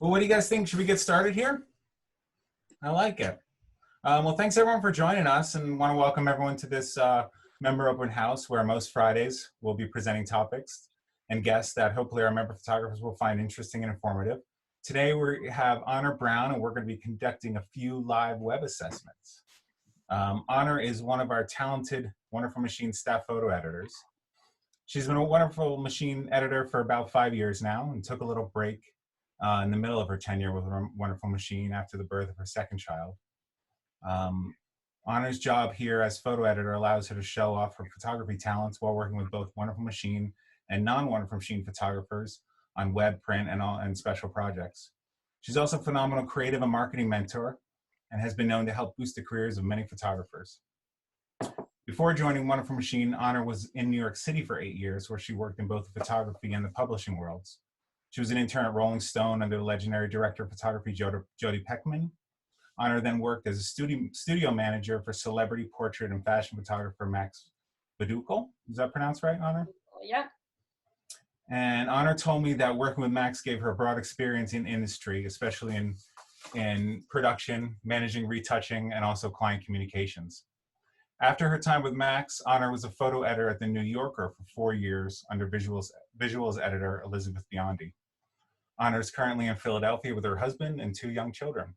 Well, what do you guys think? Should we get started here? I like it. Well, thanks everyone for joining us, and want to welcome everyone to this member open house where most Fridays we'll be presenting topics and guests that hopefully our member photographers will find interesting and informative. Today we have Honor Brown, and we're going to be conducting a few live web assessments. Honor is one of our talented Wonderful Machine staff photo editors. She's been a Wonderful Machine editor for about 5 years now and took a little break in the middle of her tenure with Wonderful Machine after the birth of her second child. Honor's job here as photo editor allows her to show off her photography talents while working with both Wonderful Machine and non-Wonderful Machine photographers on web, print, and special projects. She's also a phenomenal creative and marketing mentor and has been known to help boost the careers of many photographers. Before joining Wonderful Machine, Honor was in New York City for 8 years, where she worked in both the photography and the publishing worlds. She was an intern at Rolling Stone under the legendary director of photography, Jody Peckman. Honor then worked as a studio manager for celebrity portrait and fashion photographer Max Badukel. Is that pronounced right, Honor? Yeah. And Honor told me that working with Max gave her broad experience in industry, especially in production, managing retouching, and also client communications. After her time with Max, Honor was a photo editor at The New Yorker for 4 years under visuals editor Elizabeth Biondi. Honor is currently in Philadelphia with her husband and 2 young children.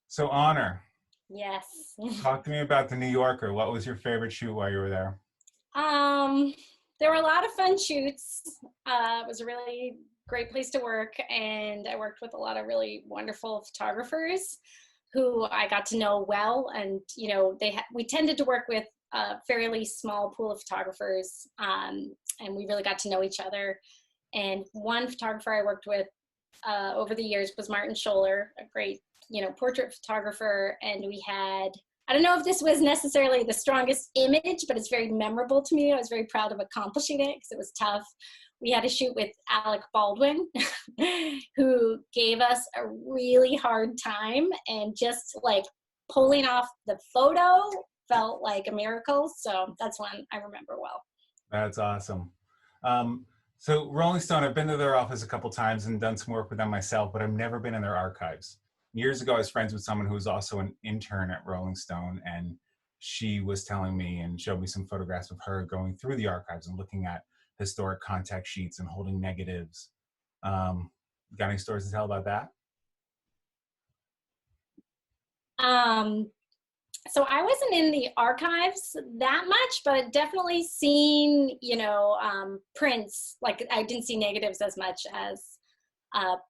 So Honor. Yes. Talk to me about The New Yorker. What was your favorite shoot while you were there? There were a lot of fun shoots. It was a really great place to work, and I worked with a lot of really wonderful photographers who I got to know well. And we tended to work with a fairly small pool of photographers, and we really got to know each other. And one photographer I worked with over the years was Martin Scholler, a great portrait photographer. And we had, I don't know if this was necessarily the strongest image, but it's very memorable to me. I was very proud of accomplishing it because it was tough. We had a shoot with Alec Baldwin, who gave us a really hard time, and just like pulling off the photo felt like a miracle. So that's one I remember well. That's awesome. So Rolling Stone, I've been to their office a couple times and done some work with them myself, but I've never been in their archives. Years ago, I was friends with someone who was also an intern at Rolling Stone, and she was telling me and showed me some photographs of her going through the archives and looking at historic contact sheets and holding negatives. Got any stories to tell about that? So I wasn't in the archives that much, but definitely seen, prints. Like I didn't see negatives as much as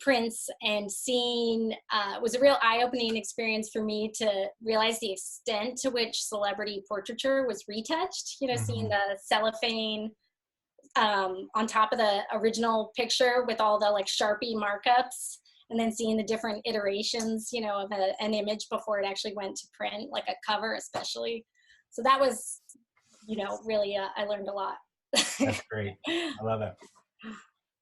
prints, and seeing it was a real eye-opening experience for me to realize the extent to which celebrity portraiture was retouched. Seeing the cellophane on top of the original picture with all the like Sharpie markups, and then seeing the different iterations, of an image before it actually went to print, like a cover especially. So that was, really, I learned a lot. That's great. I love it.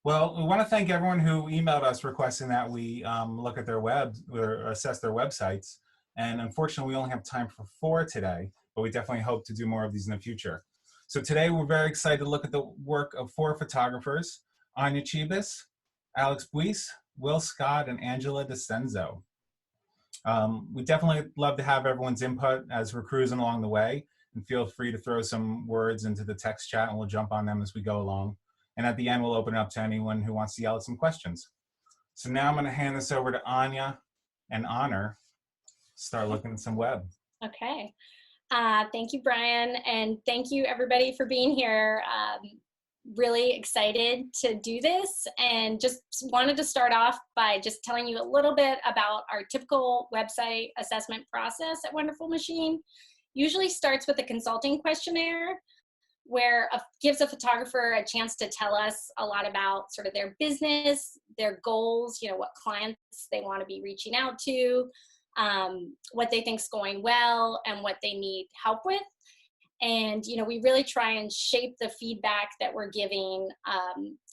Well, we want to thank everyone who emailed us requesting that we look at their webs or assess their websites. And unfortunately, we only have time for 4 today, but we definitely hope to do more of these in the future. So today, we're very excited to look at the work of 4 photographers: Anya Chibis, Alex Buis, Will Scott, and Angela DeCenzo. We definitely love to have everyone's input as we're cruising along the way, and feel free to throw some words into the text chat and we'll jump on them as we go along. And at the end, we'll open it up to anyone who wants to yell at some questions. So now I'm going to hand this over to Anya and Honor. Start looking at some web. Okay. Thank you, Brian. And thank you, everybody, for being here. Really excited to do this, and just wanted to start off by just telling you a little bit about our typical website assessment process at Wonderful Machine. Usually starts with a consulting questionnaire, where gives a photographer a chance to tell us a lot about sort of their business, their goals, what clients they want to be reaching out to, what they think's going well, and what they need help with. And, we really try and shape the feedback that we're giving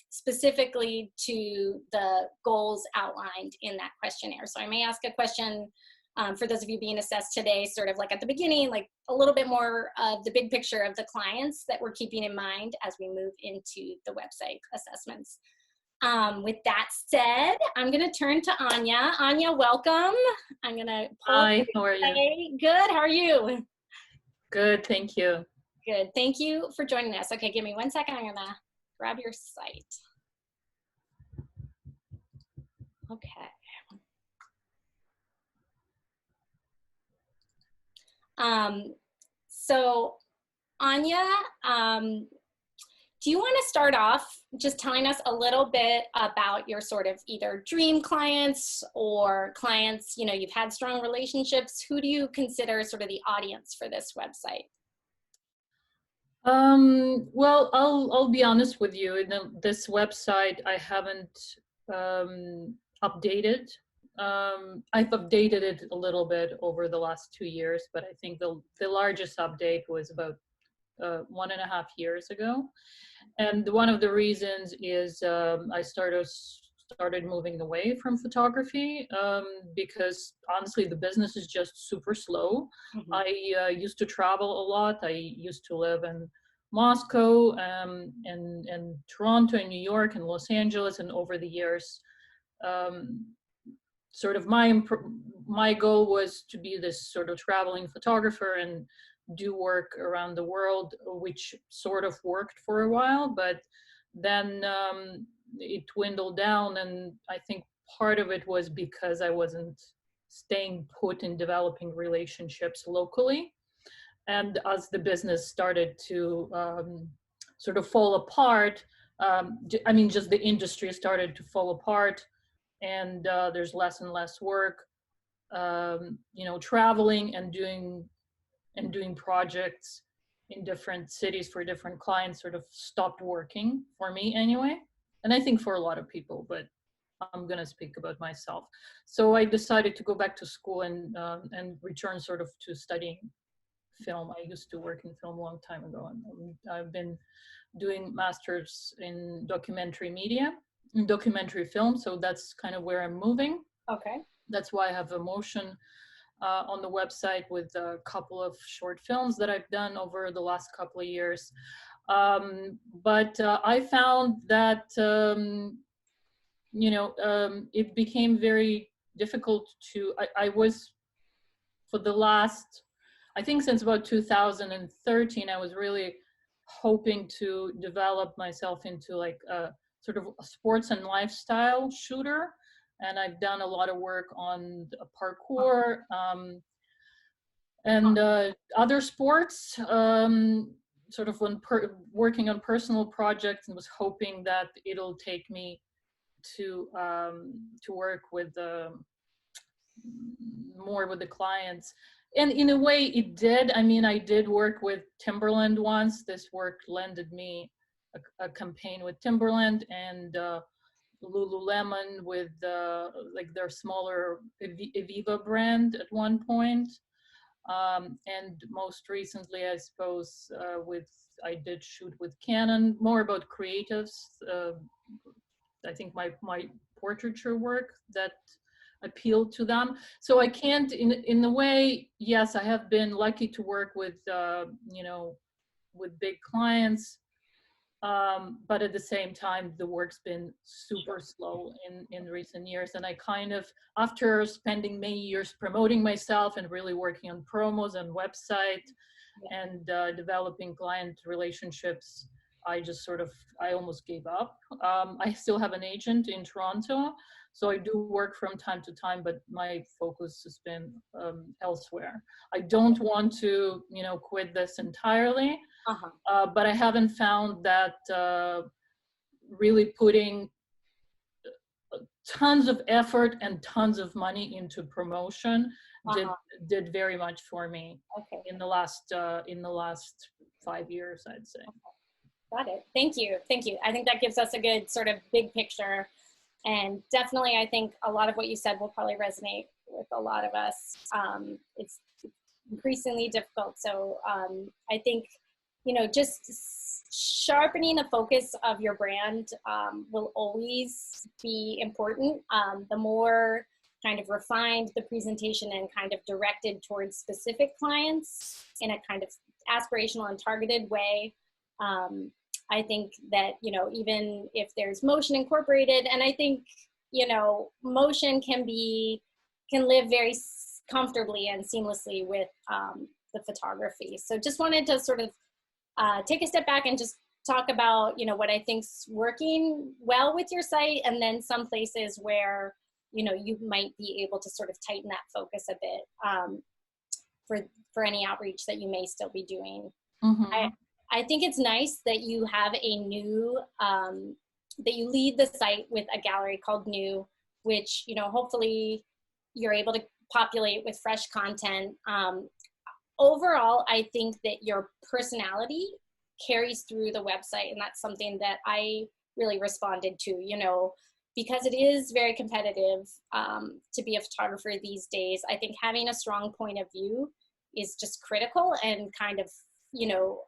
specifically to the goals outlined in that questionnaire. So I may ask a question for those of you being assessed today, sort of like at the beginning, like a little bit more of the big picture of the clients that we're keeping in mind as we move into the website assessments. With that said, I'm going to turn to Anya. Anya, welcome. I'm going to pull up. Hi, how are you? Good. How are you? Good, thank you. Good. Thank you for joining us. Okay, give me 1 second. I'm going to grab your site. Okay. So Anya, do you want to start off just telling us a little bit about your sort of either dream clients or clients, you know, you've had strong relationships. Who do you consider sort of the audience for this website? Well, I'll be honest with you. This website I haven't updated. I've updated it a little bit over the last 2 years, but I think the largest update was about 1.5 years ago. And one of the reasons is I started moving away from photography because honestly the business is just super slow. Mm-hmm. I used to travel a lot. I used to live in Moscow and Toronto and New York and Los Angeles, and over the years sort of my goal was to be this sort of traveling photographer and do work around the world, which sort of worked for a while, but then it dwindled down. And I think part of it was because I wasn't staying put in developing relationships locally. And as the business started to sort of fall apart, I mean, just the industry started to fall apart, and there's less and less work, you know, traveling and doing projects in different cities for different clients sort of stopped working for me anyway. And I think for a lot of people, but I'm going to speak about myself. So I decided to go back to school and return sort of to studying film. I used to work in film a long time ago, and I've been doing masters in documentary media, in documentary film. So that's kind of where I'm moving. Okay. That's why I have Emotion on the website with a couple of short films that I've done over the last couple of years. But I found that, you know, it became very difficult to, I was, for the last, I think since about 2013, I was really hoping to develop myself into like a sort of a sports and lifestyle shooter. And I've done a lot of work on parkour and other sports, sort of when working on personal projects, and was hoping that it'll take me to work with more with the clients. And in a way it did. I mean, I did work with Timberland once. This work landed me a campaign with Timberland and Lululemon with like their smaller Eviva brand at one point. And most recently, I suppose, I did shoot with Canon, more about creatives. I think my portraiture work that appealed to them. So I can't, in a way, yes, I have been lucky to work with, you know, with big clients. But at the same time, the work's been super slow in recent years. And I kind of, after spending many years promoting myself and really working on promos and website and developing client relationships, I just sort of, I almost gave up. I still have an agent in Toronto, so I do work from time to time, but my focus has been elsewhere. I don't want to, you know, quit this entirely. But I haven't found that really putting tons of effort and tons of money into promotion did very much for me in the last 5 years, I'd say. Got it. Thank you. Thank you. I think that gives us a good sort of big picture. And definitely, I think a lot of what you said will probably resonate with a lot of us. It's increasingly difficult. So I think, you know, just sharpening the focus of your brand will always be important. The more kind of refined the presentation and kind of directed towards specific clients in a kind of aspirational and targeted way, I think that, you know, even if there's motion incorporated, and I think, you know, motion can live very comfortably and seamlessly with the photography. So just wanted to sort of take a step back and just talk about, you know, what I think's working well with your site, and then some places where, you know, you might be able to sort of tighten that focus a bit for any outreach that you may still be doing. Mm-hmm. I think it's nice that you have a new, that you lead the site with a gallery called New, which, you know, hopefully you're able to populate with fresh content. Overall, I think that your personality carries through the website, and that's something that I really responded to, you know, because it is very competitive to be a photographer these days. I think having a strong point of view is just critical, and kind of, you know,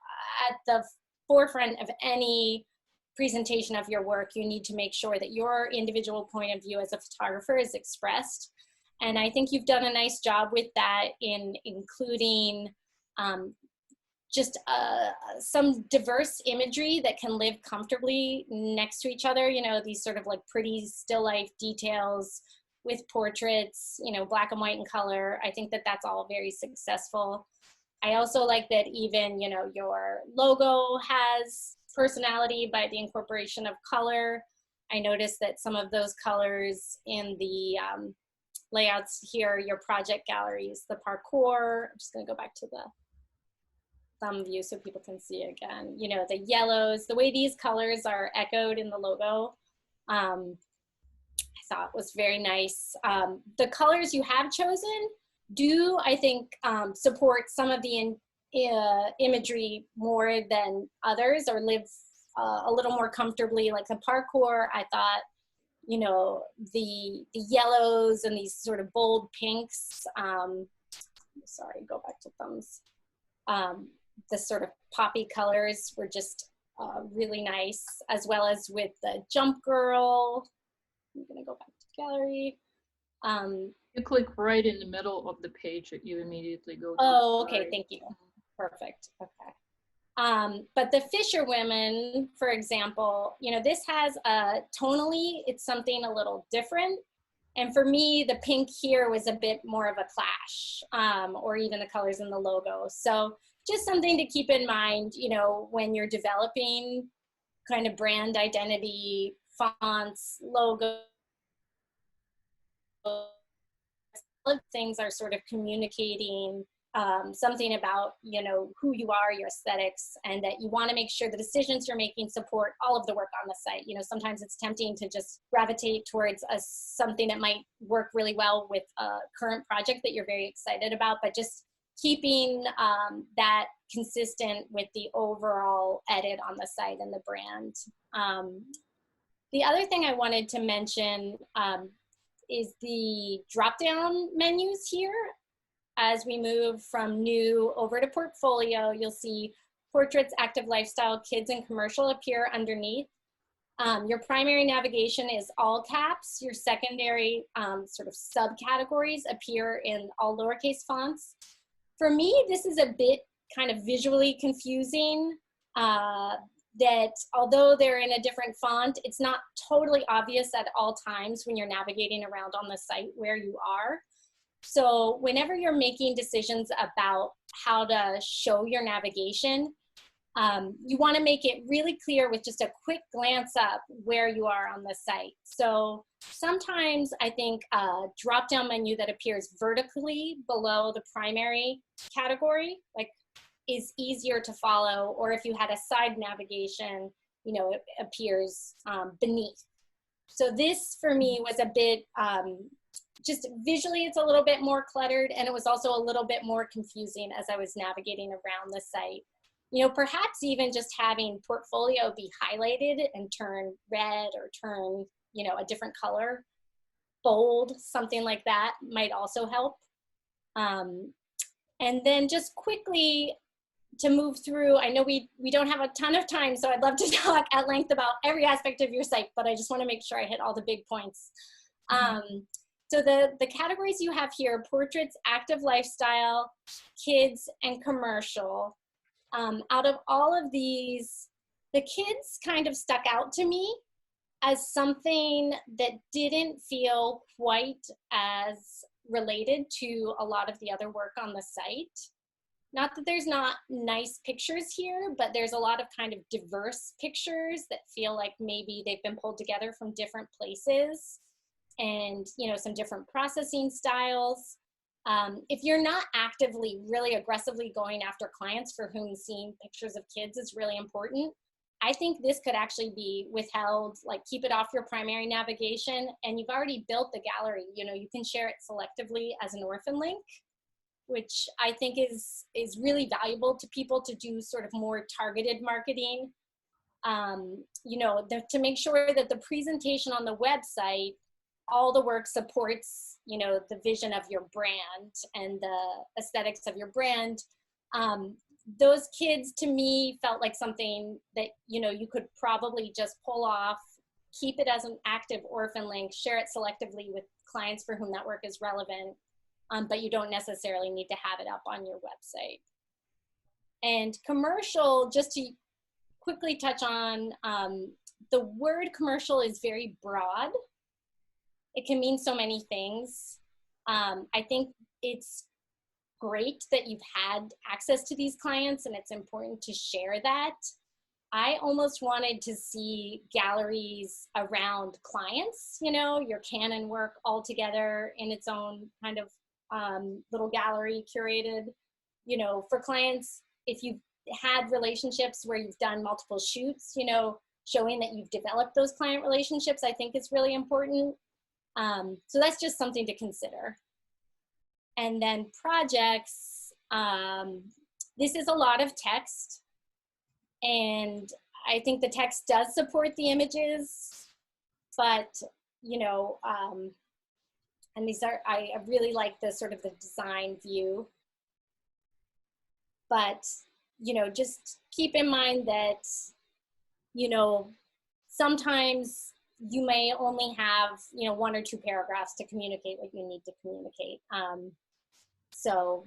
at the forefront of any presentation of your work, you need to make sure that your individual point of view as a photographer is expressed. And I think you've done a nice job with that in including just some diverse imagery that can live comfortably next to each other. You know, these sort of like pretty still life details with portraits, you know, black and white and color. I think that that's all very successful. I also like that even, you know, your logo has personality by the incorporation of color. I noticed that some of those colors in the layouts here, your project galleries, the parkour, I'm just gonna go back to the thumb view so people can see again, you know, the yellows, the way these colors are echoed in the logo, I thought was very nice. The colors you have chosen do, I think, support some of the imagery more than others, or live a little more comfortably. Like the parkour, I thought, you know, the yellows and these sort of bold pinks, sorry, go back to thumbs. The sort of poppy colors were just really nice, as well as with the jump girl. I'm gonna go back to gallery. You click right in the middle of the page that you immediately go to. Oh, okay, thank you. Perfect, okay. But the fisherwomen, for example, you know, this has tonally, it's something a little different. And for me, the pink here was a bit more of a clash, or even the colors in the logo. So just something to keep in mind, you know, when you're developing kind of brand identity, fonts, logo, things are sort of communicating something about, you know, who you are, your aesthetics, and that you want to make sure the decisions you're making support all of the work on the site. You know, sometimes it's tempting to just gravitate towards something that might work really well with a current project that you're very excited about, but just keeping that consistent with the overall edit on the site and the brand. The other thing I wanted to mention is the drop-down menus here. As we move from New over to Portfolio, you'll see Portraits, Active Lifestyle, Kids, and Commercial appear underneath. Your primary navigation is all caps. Your secondary sort of subcategories appear in all lowercase fonts. For me, this is a bit kind of visually confusing, that although they're in a different font, it's not totally obvious at all times when you're navigating around on the site where you are. So whenever you're making decisions about how to show your navigation, you want to make it really clear with just a quick glance up where you are on the site. So sometimes I think a drop-down menu that appears vertically below the primary category, like, is easier to follow, or if you had a side navigation, you know, it appears beneath. So this for me was a bit, just visually it's a little bit more cluttered, and it was also a little bit more confusing as I was navigating around the site. You know, perhaps even just having Portfolio be highlighted and turn red, or turn, you know, a different color, bold, something like that might also help. And then just quickly to move through, I know we don't have a ton of time, so I'd love to talk at length about every aspect of your site, but I just want to make sure I hit all the big points. So the categories you have here: Portraits, Active Lifestyle, Kids, and Commercial. Out of all of these, the kids kind of stuck out to me as something that didn't feel quite as related to a lot of the other work on the site. Not that there's not nice pictures here, but there's a lot of kind of diverse pictures that feel like maybe they've been pulled together from different places and, you know, some different processing styles. If you're not actively, really aggressively going after clients for whom seeing pictures of kids is really important, I think this could actually be withheld, like keep it off your primary navigation, and you've already built the gallery. You know, you can share it selectively as an orphan link, which I think is really valuable to people to do sort of more targeted marketing. You know, to make sure that the presentation on the website, all the work supports, you know, the vision of your brand and the aesthetics of your brand. Those kids to me felt like something that, you know, you could probably just pull off, keep it as an active orphan link, share it selectively with clients for whom that work is relevant, but you don't necessarily need to have it up on your website. And commercial, just to quickly touch on, the word commercial is very broad. It can mean so many things. I think it's great that you've had access to these clients and it's important to share that. I almost wanted to see galleries around clients, you know, your Canon work all together in its own kind of little gallery curated, you know, for clients. If you've had relationships where you've done multiple shoots, you know, showing that you've developed those client relationships, I think is really important. So that's just something to consider. And then projects, this is a lot of text, and I think the text does support the images, but, you know, and these are, I really like the sort of the design view, but, you know, just keep in mind that, you know, sometimes you may only have, you know, 1 or 2 paragraphs to communicate what you need to communicate. So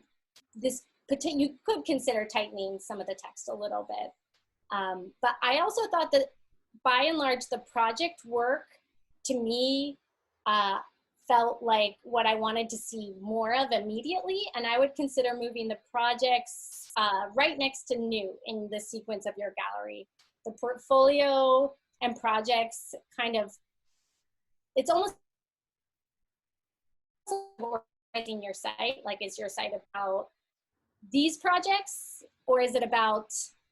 this, you could consider tightening some of the text a little bit. But I also thought that by and large, the project work to me felt like what I wanted to see more of immediately. And I would consider moving the projects right next to new in the sequence of your gallery. The portfolio and projects kind of, it's almost organizing your site. Like, is your site about these projects, or is it about,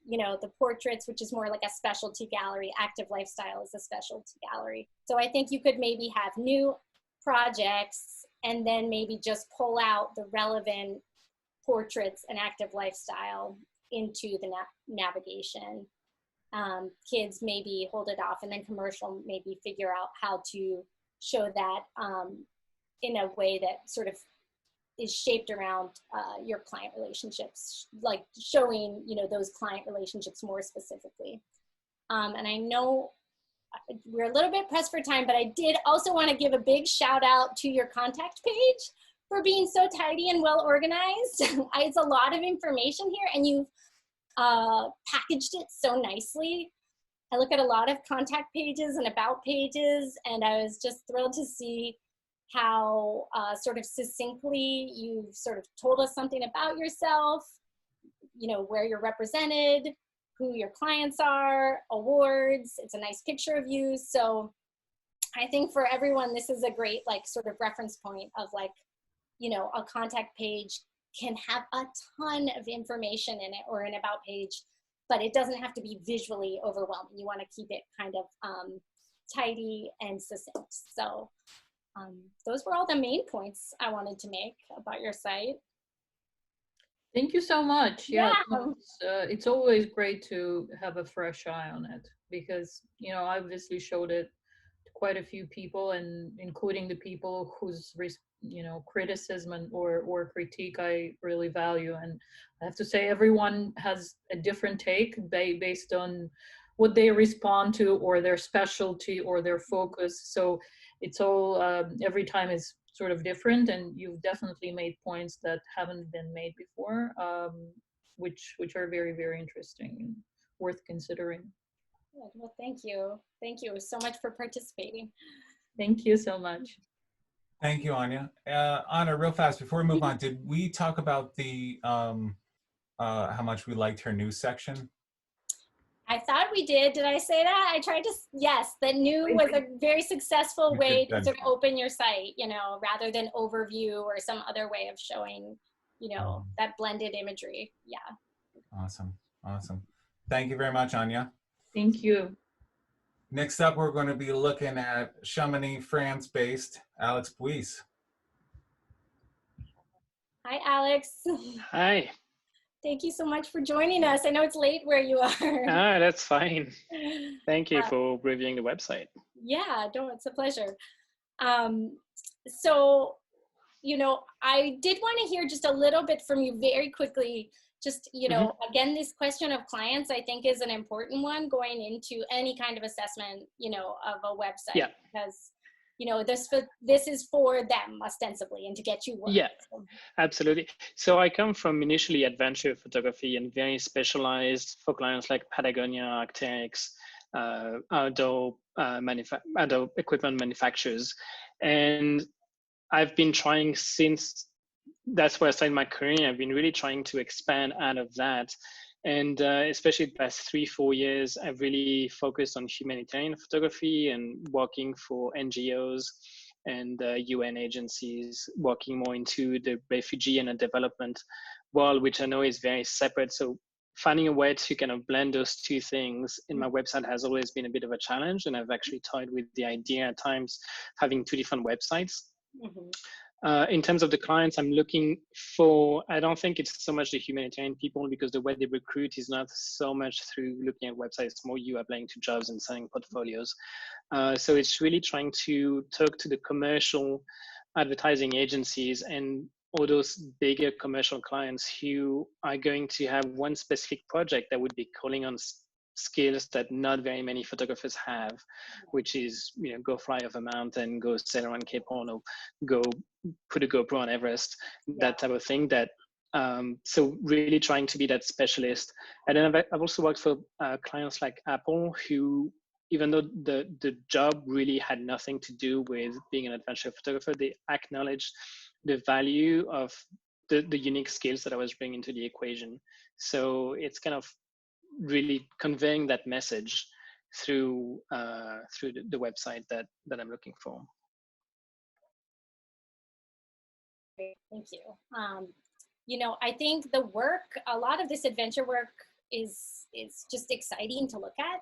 you know, the portraits, which is more like a specialty gallery? Active lifestyle is a specialty gallery. So I think you could maybe have new projects and then maybe just pull out the relevant portraits and active lifestyle into the navigation. Kids maybe hold it off, and then commercial maybe figure out how to show that in a way that sort of is shaped around your client relationships, like showing, you know, those client relationships more specifically. And I know we're a little bit pressed for time, but I did also want to give a big shout out to your contact page for being so tidy and well organized. It's a lot of information here, and you've packaged it so nicely. I look at a lot of contact pages and about pages, and I was just thrilled to see how sort of succinctly you've sort of told us something about yourself, you know, where you're represented, who your clients are, awards. It's a nice picture of you. So I think for everyone, this is a great, like, sort of reference point of, like, you know, a contact page can have a ton of information in it, or an about page, but it doesn't have to be visually overwhelming. You want to keep it kind of tidy and succinct. So those were all the main points I wanted to make about your site. Thank you so much. Yeah, Yeah. it's always great to have a fresh eye on it, because, you know, I obviously showed it to quite a few people, and including the people whose, you know, criticism or critique I really value. And I have to say, everyone has a different take based on what they respond to, or their specialty, or their focus. So it's all, every time is sort of different, and you've definitely made points that haven't been made before, which are very, very interesting and worth considering. Good. Well, thank you. Thank you so much for participating. Thank you so much. Thank you, Anya. Anna, real fast, before we move on, did we talk about the how much we liked her news section? I thought we did. Did I say that? I tried to, yes, that new was a very successful way to Good. sort of open your site, you know, rather than overview or some other way of showing, you know, that blended imagery. Yeah. Awesome. Awesome. Thank you very much, Anya. Thank you. Next up, we're going to be looking at Chamonix, France-based Alex Buis. Hi, Alex. Hi. Thank you so much for joining us. I know it's late where you are. That's fine. Thank you for reviewing the website. Yeah, no, it's a pleasure. So, you know, I did want to hear just a little bit from you very quickly. Just, you know, again, this question of clients, I think, is an important one going into any kind of assessment, you know, of a website. Yeah. Because, you know, this is for them ostensibly and to get you work. Yeah, So. absolutely. So I come from initially adventure photography and very specialized for clients like Patagonia, Arc'teryx, outdoor equipment manufacturers. And I've been trying since that's where I started my career. I've been really trying to expand out of that. And especially the past 3-4 years, I've really focused on humanitarian photography and working for NGOs and UN agencies, working more into the refugee and the development world, which I know is very separate. So finding a way to kind of blend those two things in my website has always been a bit of a challenge. And I've actually toyed with the idea at times having 2 different websites. In terms of the clients I'm looking for, I don't think it's so much the humanitarian people, because the way they recruit is not so much through looking at websites, it's more you applying to jobs and selling portfolios. So it's really trying to talk to the commercial advertising agencies and all those bigger commercial clients who are going to have one specific project that would be calling on skills that not very many photographers have, which is, you know, go fly off a mountain, go sail around Cape Horn, or go put a GoPro on Everest, that type of thing. That so really trying to be that specialist. And then I've also worked for clients like Apple, who, even though the job really had nothing to do with being an adventure photographer, they acknowledged the value of the unique skills that I was bringing to the equation. So it's kind of really conveying that message through the website that I'm looking for. Thank you. You know, I think the work, a lot of this adventure work is just exciting to look at.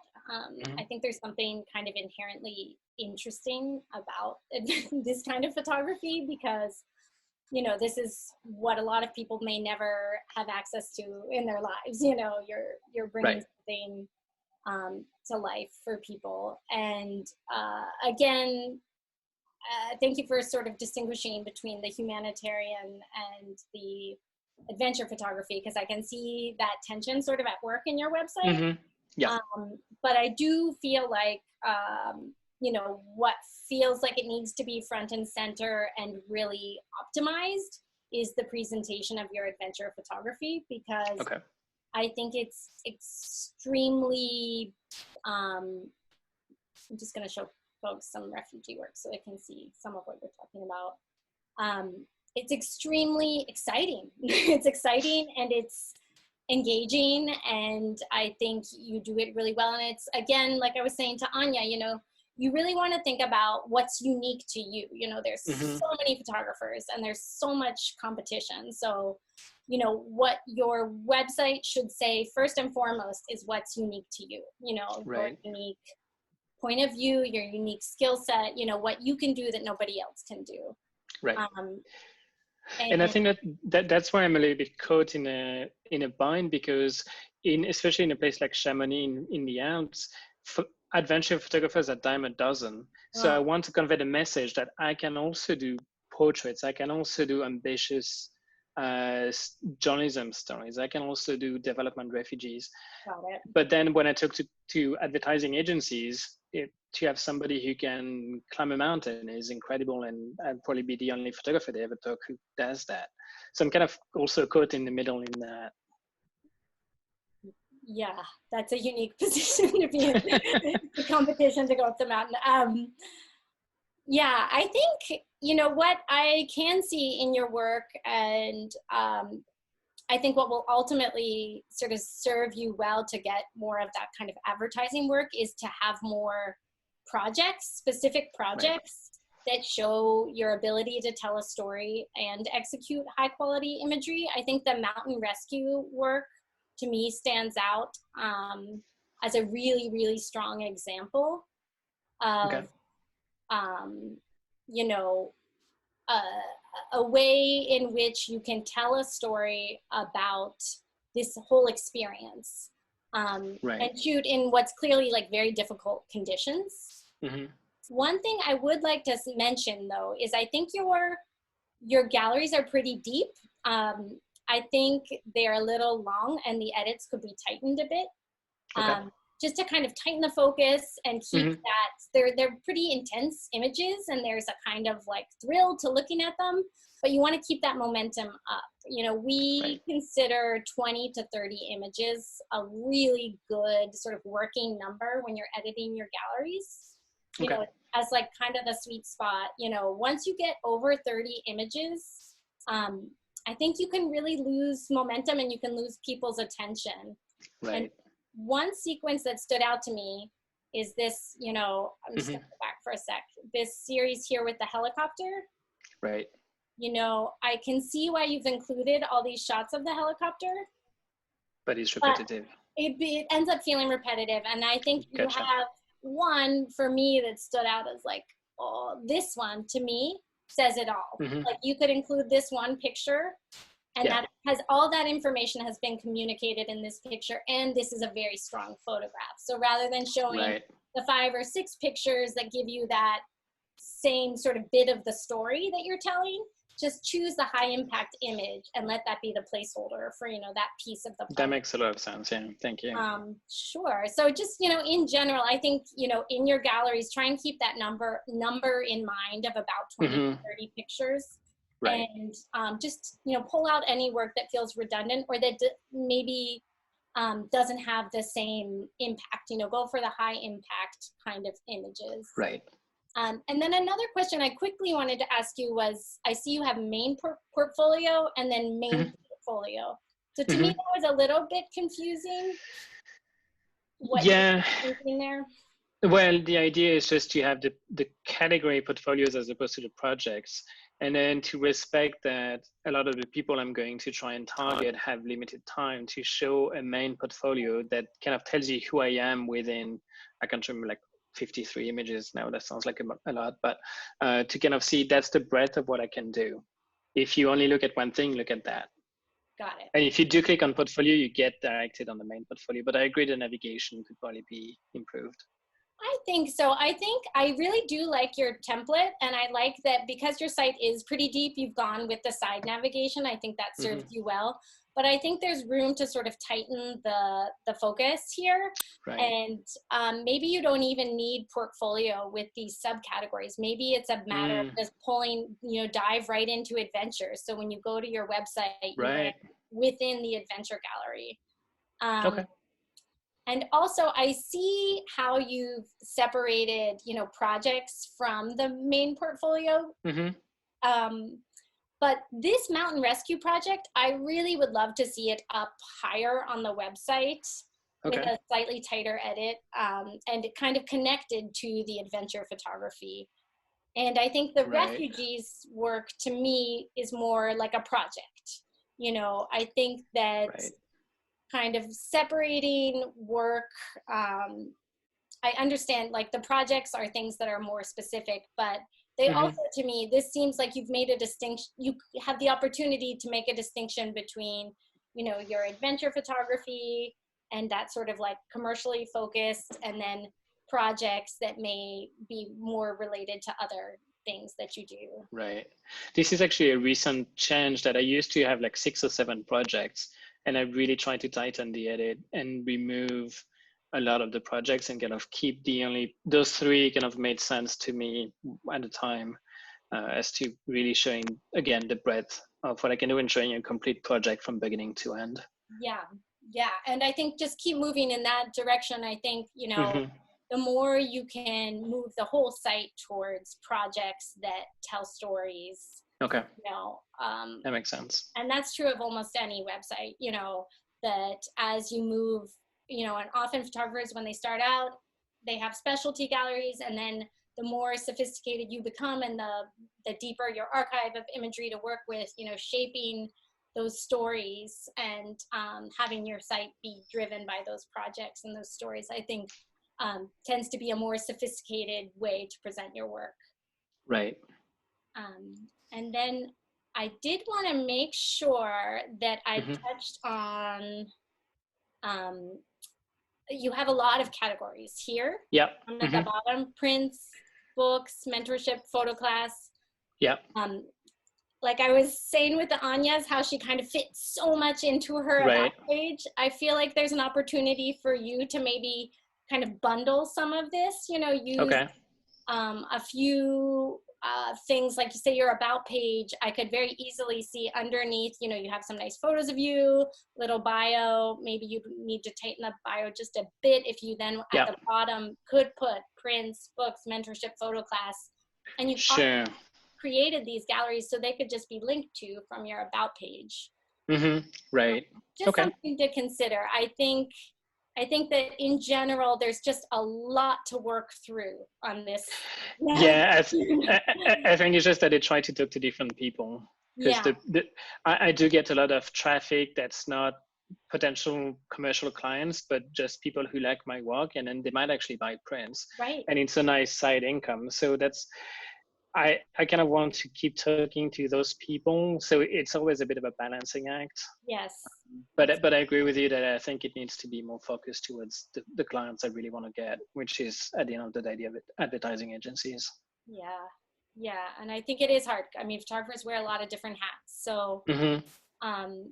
I think there's something kind of inherently interesting about this kind of photography, because, you know, this is what a lot of people may never have access to in their lives. You know, you're bringing something to life for people. And again, thank you for sort of distinguishing between the humanitarian and the adventure photography, because I can see that tension sort of at work in your website. Yeah. But I do feel like, you know, what feels like it needs to be front and center and really optimized is the presentation of your adventure photography, because I think it's extremely, I'm just going to show folks some refugee work so they can see some of what you're talking about. It's extremely exciting. It's exciting and it's engaging, and I think you do it really well. And it's, again, like I was saying to Anya, you know, you really want to think about what's unique to you. You know, there's so many photographers and there's so much competition. So, you know, what your website should say first and foremost is what's unique to you, you know, your unique point of view, your unique skill set, you know, what you can do that nobody else can do. Right. And I think that's why I'm a little bit caught in a bind, because especially in a place like Chamonix in the Alps, adventure photographers are dime a dozen. So I want to convey the message that I can also do portraits. I can also do ambitious journalism stories. I can also do development refugees. But then when I talk to advertising agencies, to have somebody who can climb a mountain is incredible, and I'd probably be the only photographer they ever talk who does that. So I'm kind of also caught in the middle in that. Yeah, that's a unique position to be in, the competition to go up the mountain. Yeah, I think, what I can see in your work, and I think what will ultimately sort of serve you well to get more of that kind of advertising work is to have more projects, specific projects that show your ability to tell a story and execute high quality imagery. I think the mountain rescue work to me stands out as a really, really strong example of, Okay. A way in which you can tell a story about this whole experience and shoot in what's clearly like very difficult conditions. Mm-hmm. One thing I would like to mention though is I think your galleries are pretty deep. I think they're a little long and the edits could be tightened a bit. Okay. Just to kind of tighten the focus and keep Mm-hmm. that, they're pretty intense images and there's a kind of like thrill to looking at them, but you want to keep that momentum up. We consider 20 to 30 images a really good sort of working number when you're editing your galleries, as like kind of the sweet spot. Once you get over 30 images, I think you can really lose momentum and you can lose people's attention. And one sequence that stood out to me is this, I'm just gonna go back for a sec. This series here with the helicopter. Right. I can see why you've included all these shots of the helicopter. But it's repetitive. It ends up feeling repetitive. And I think you Gotcha. have one for me that stood out as like, oh, this one to me says it all. Mm-hmm. Like you could include this one picture and that has all that information has been communicated in this picture. And this is a very strong photograph. So rather than showing the 5 or 6 pictures that give you that same sort of bit of the story that you're telling, just choose the high impact image and let that be the placeholder for, that piece of the puzzle. That makes a lot of sense. Yeah. Thank you. Sure. So just, in general, I think, in your galleries, try and keep that number in mind of about 20 to 30 pictures. Right. And just, pull out any work that feels redundant or that maybe doesn't have the same impact, go for the high impact kind of images. Right. And then another question I quickly wanted to ask you was, I see you have main portfolio and then main portfolio. So to me, that was a little bit confusing. What you're thinking there? Well, the idea is just to have the category portfolios as opposed to the projects. And then to respect that a lot of the people I'm going to try and target have limited time, to show a main portfolio that kind of tells you who I am within, I can't remember, like 53 images now. That sounds like a lot, but to kind of see that's the breadth of what I can do. If you only look at one thing, look at that. Got it. And if you do click on portfolio, you get directed on the main portfolio, but I agree the navigation could probably be improved. I think so. I think I really do like your template, and I like that because your site is pretty deep, you've gone with the side navigation. I think that serves you well. But I think there's room to sort of tighten the focus here. Right. And maybe you don't even need portfolio with these subcategories. Maybe it's a matter of just pulling, dive right into adventure. So when you go to your website, you're within the adventure gallery. And also, I see how you've separated, projects from the main portfolio. But this mountain rescue project, I really would love to see it up higher on the website with a slightly tighter edit and it kind of connected to the adventure photography. And I think the refugees work to me is more like a project. I think that kind of separating work, I understand like the projects are things that are more specific, but they also, to me, this seems like you've made a distinction. You have the opportunity to make a distinction between, your adventure photography and that sort of like commercially focused, and then projects that may be more related to other things that you do. Right. This is actually a recent change that I used to have like 6 or 7 projects, and I really tried to tighten the edit and remove a lot of the projects and kind of keep those 3 kind of made sense to me at the time, as to really showing, again, the breadth of what I can do and showing a complete project from beginning to end. Yeah, Yeah, and I think just keep moving in that direction. I think, you know, Mhm. the more you can move the whole site towards projects that tell stories, Okay, you know, that makes sense. and that's true of almost any website, you know, that as you move, you know, and often photographers, when they start out, they have specialty galleries, and then the more sophisticated you become and the deeper your archive of imagery to work with, you know, shaping those stories and having your site be driven by those projects and those stories, I think tends to be a more sophisticated way to present your work. Right. And then I did want to make sure that I Mhm. touched on, you have a lot of categories here. Yep. At the Mhm. bottom, prints, books, mentorship, photo class. Yep. Like I was saying with the Anya's, how she kind of fits so much into her about Right. page. I feel like there's an opportunity for you to maybe kind of bundle some of this, you know, use Okay. a few things, like you say your about page. I could very easily see underneath, you know, you have some nice photos of you, little bio. Maybe you need to tighten the bio just a bit if you then at Yep. the bottom could put prints, books, mentorship, photo class. And you've Sure. created these galleries so they could just be linked to from your about page. Mhm. Right. Just Okay. something to consider. I think that in general, there's just a lot to work through on this. Yeah, I think it's just that they try to talk to different people, because Yeah, I do get a lot of traffic that's not potential commercial clients, but just people who like my work, and then they might actually buy prints, right. and it's a nice side income. So that's, I kind of want to keep talking to those people. So it's always a bit of a balancing act. Yes. But I agree with you that I think it needs to be more focused towards the clients I really want to get, which is at the end of the day, the advertising agencies. Yeah. Yeah. And I think it is hard. I mean, photographers wear a lot of different hats. So Mm-hmm.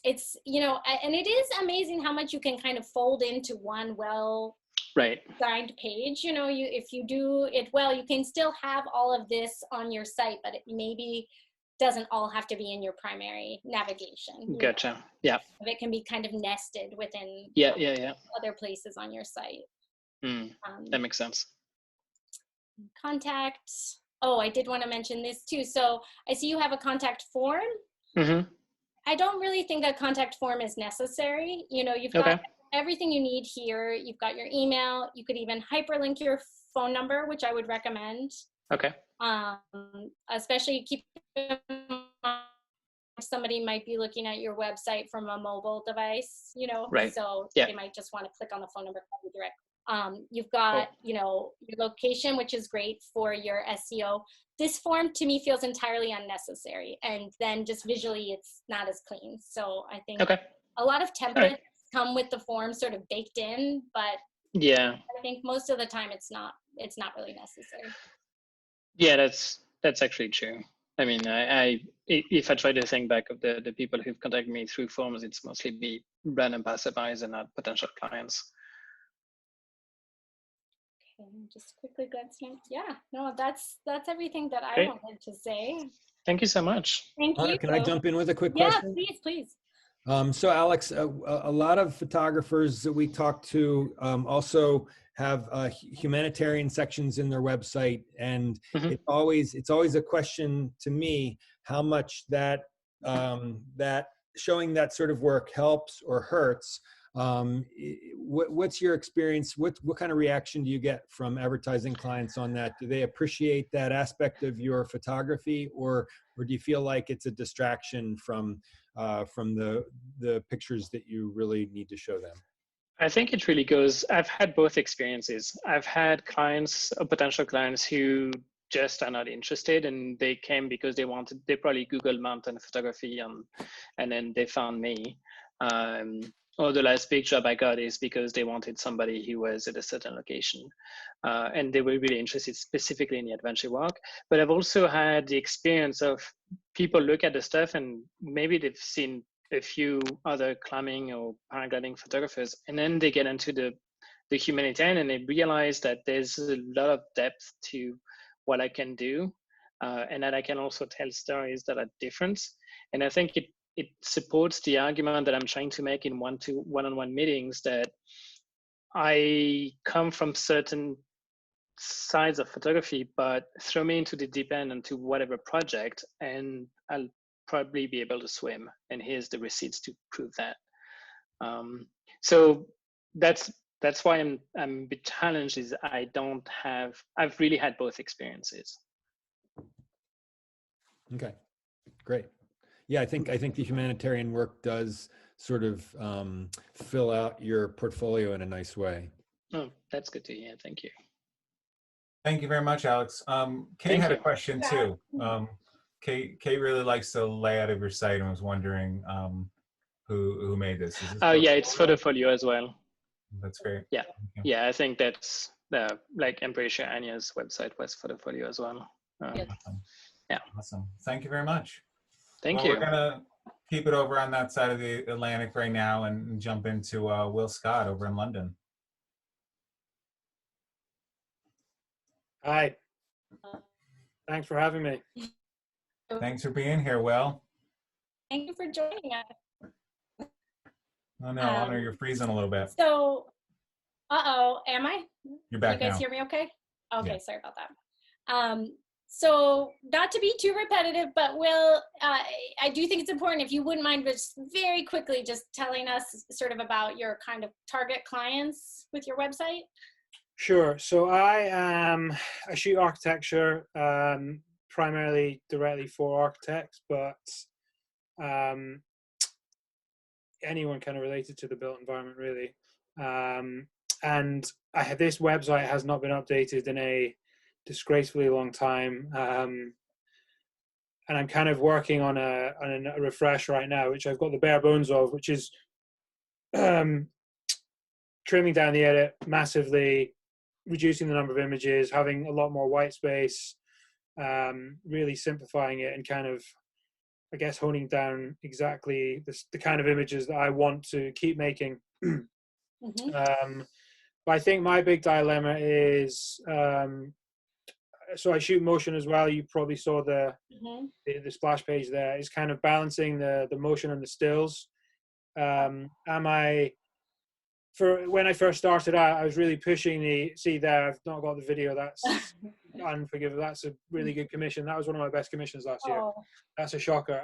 it's, you know, and it is amazing how much you can kind of fold into one well Right. designed page. You know, if you do it well, you can still have all of this on your site, but it maybe doesn't all have to be in your primary navigation. You know? Gotcha. Yeah. It can be kind of nested within Yeah. other places on your site. That makes sense. Contact. Oh, I did want to mention this too. So I see you have a contact form. Mm-hmm. I don't really think a contact form is necessary. You know, you've got Okay. everything you need here. You've got your email. You could even hyperlink your phone number, which I would recommend. Okay. Especially keep in mind somebody might be looking at your website from a mobile device, you know, Right. so Yeah. they might just want to click on the phone number direct. You've got, you know, your location, which is great for your SEO. This form to me feels entirely unnecessary, and then just visually it's not as clean. So I think Okay. a lot of templates Right. come with the form sort of baked in, but Yeah. I think most of the time it's not really necessary. Yeah, that's actually true. I mean, if I try to think back of the people who've contacted me through forms, it's mostly be random passerbys and not potential clients. Okay, just quickly glancing. Yeah, no, that's everything that I Great. wanted to say. Thank you so much. Thank you. Can I jump in with a quick Yeah, question? please. So Alex, a lot of photographers that we talk to also have humanitarian sections in their website, and Mhm. it's always a question to me how much that that showing that sort of work helps or hurts. What's your experience? What kind of reaction do you get from advertising clients on that? Do they appreciate that aspect of your photography, or do you feel like it's a distraction from the pictures that you really need to show them? I think it really goes. I've had both experiences. I've had clients or potential clients who just are not interested, and they came because they probably Googled mountain photography and then they found me. Or the last big job I got is because they wanted somebody who was at a certain location, and they were really interested specifically in the adventure walk. But I've also had the experience of people look at the stuff and maybe they've seen a few other climbing or paragliding photographers, and then they get into the humanitarian and they realize that there's a lot of depth to what I can do, and that I can also tell stories that are different. And I think it supports the argument that I'm trying to make in one-on-one meetings, that I come from certain sides of photography, but throw me into the deep end into whatever project and I'll probably be able to swim. And here's the receipts to prove that. So that's why I'm a bit challenged, is I've really had both experiences. Okay, great. Yeah, I think the humanitarian work does sort of fill out your portfolio in a nice way. Oh, that's good to hear. Thank you. Thank you very much, Alex. Kate Thank had a you. question too. Kate really likes the layout of your site and was wondering who made this. Is this Yeah, it's Photofolio as well. That's great. Yeah, yeah. I think that's like Embracia Anya's website was Photofolio as well. Yes. Awesome. Yeah. Awesome. Thank you very much. Thank Well, you. we're gonna keep it over on that side of the Atlantic right now and jump into Will Scott over in London. Hi. Thanks for having me. Thanks for being here, Will. Thank you for joining us. Oh no, Honor, you're freezing a little bit. So, am I? You're back You guys now. hear me okay? Okay, Yeah. sorry about that. So not to be too repetitive, but Will, I do think it's important, if you wouldn't mind just very quickly just telling us sort of about your kind of target clients with your website. Sure. So I shoot architecture primarily directly for architects, but anyone kind of related to the built environment, really. And this website has not been updated in a disgracefully long time, and I'm kind of working on a refresh right now, which I've got the bare bones of, which is trimming down the edit massively, reducing the number of images, having a lot more white space, really simplifying it, and kind of, I guess, honing down exactly the kind of images that I want to keep making. But I think my big dilemma is, so I shoot motion as well. You probably saw the splash page there. Is kind of balancing the motion and the stills. When I first started out, I was really pushing see there, I've not got the video. That's unforgivable. That's a really good commission. That was one of my best commissions last year. That's a shocker.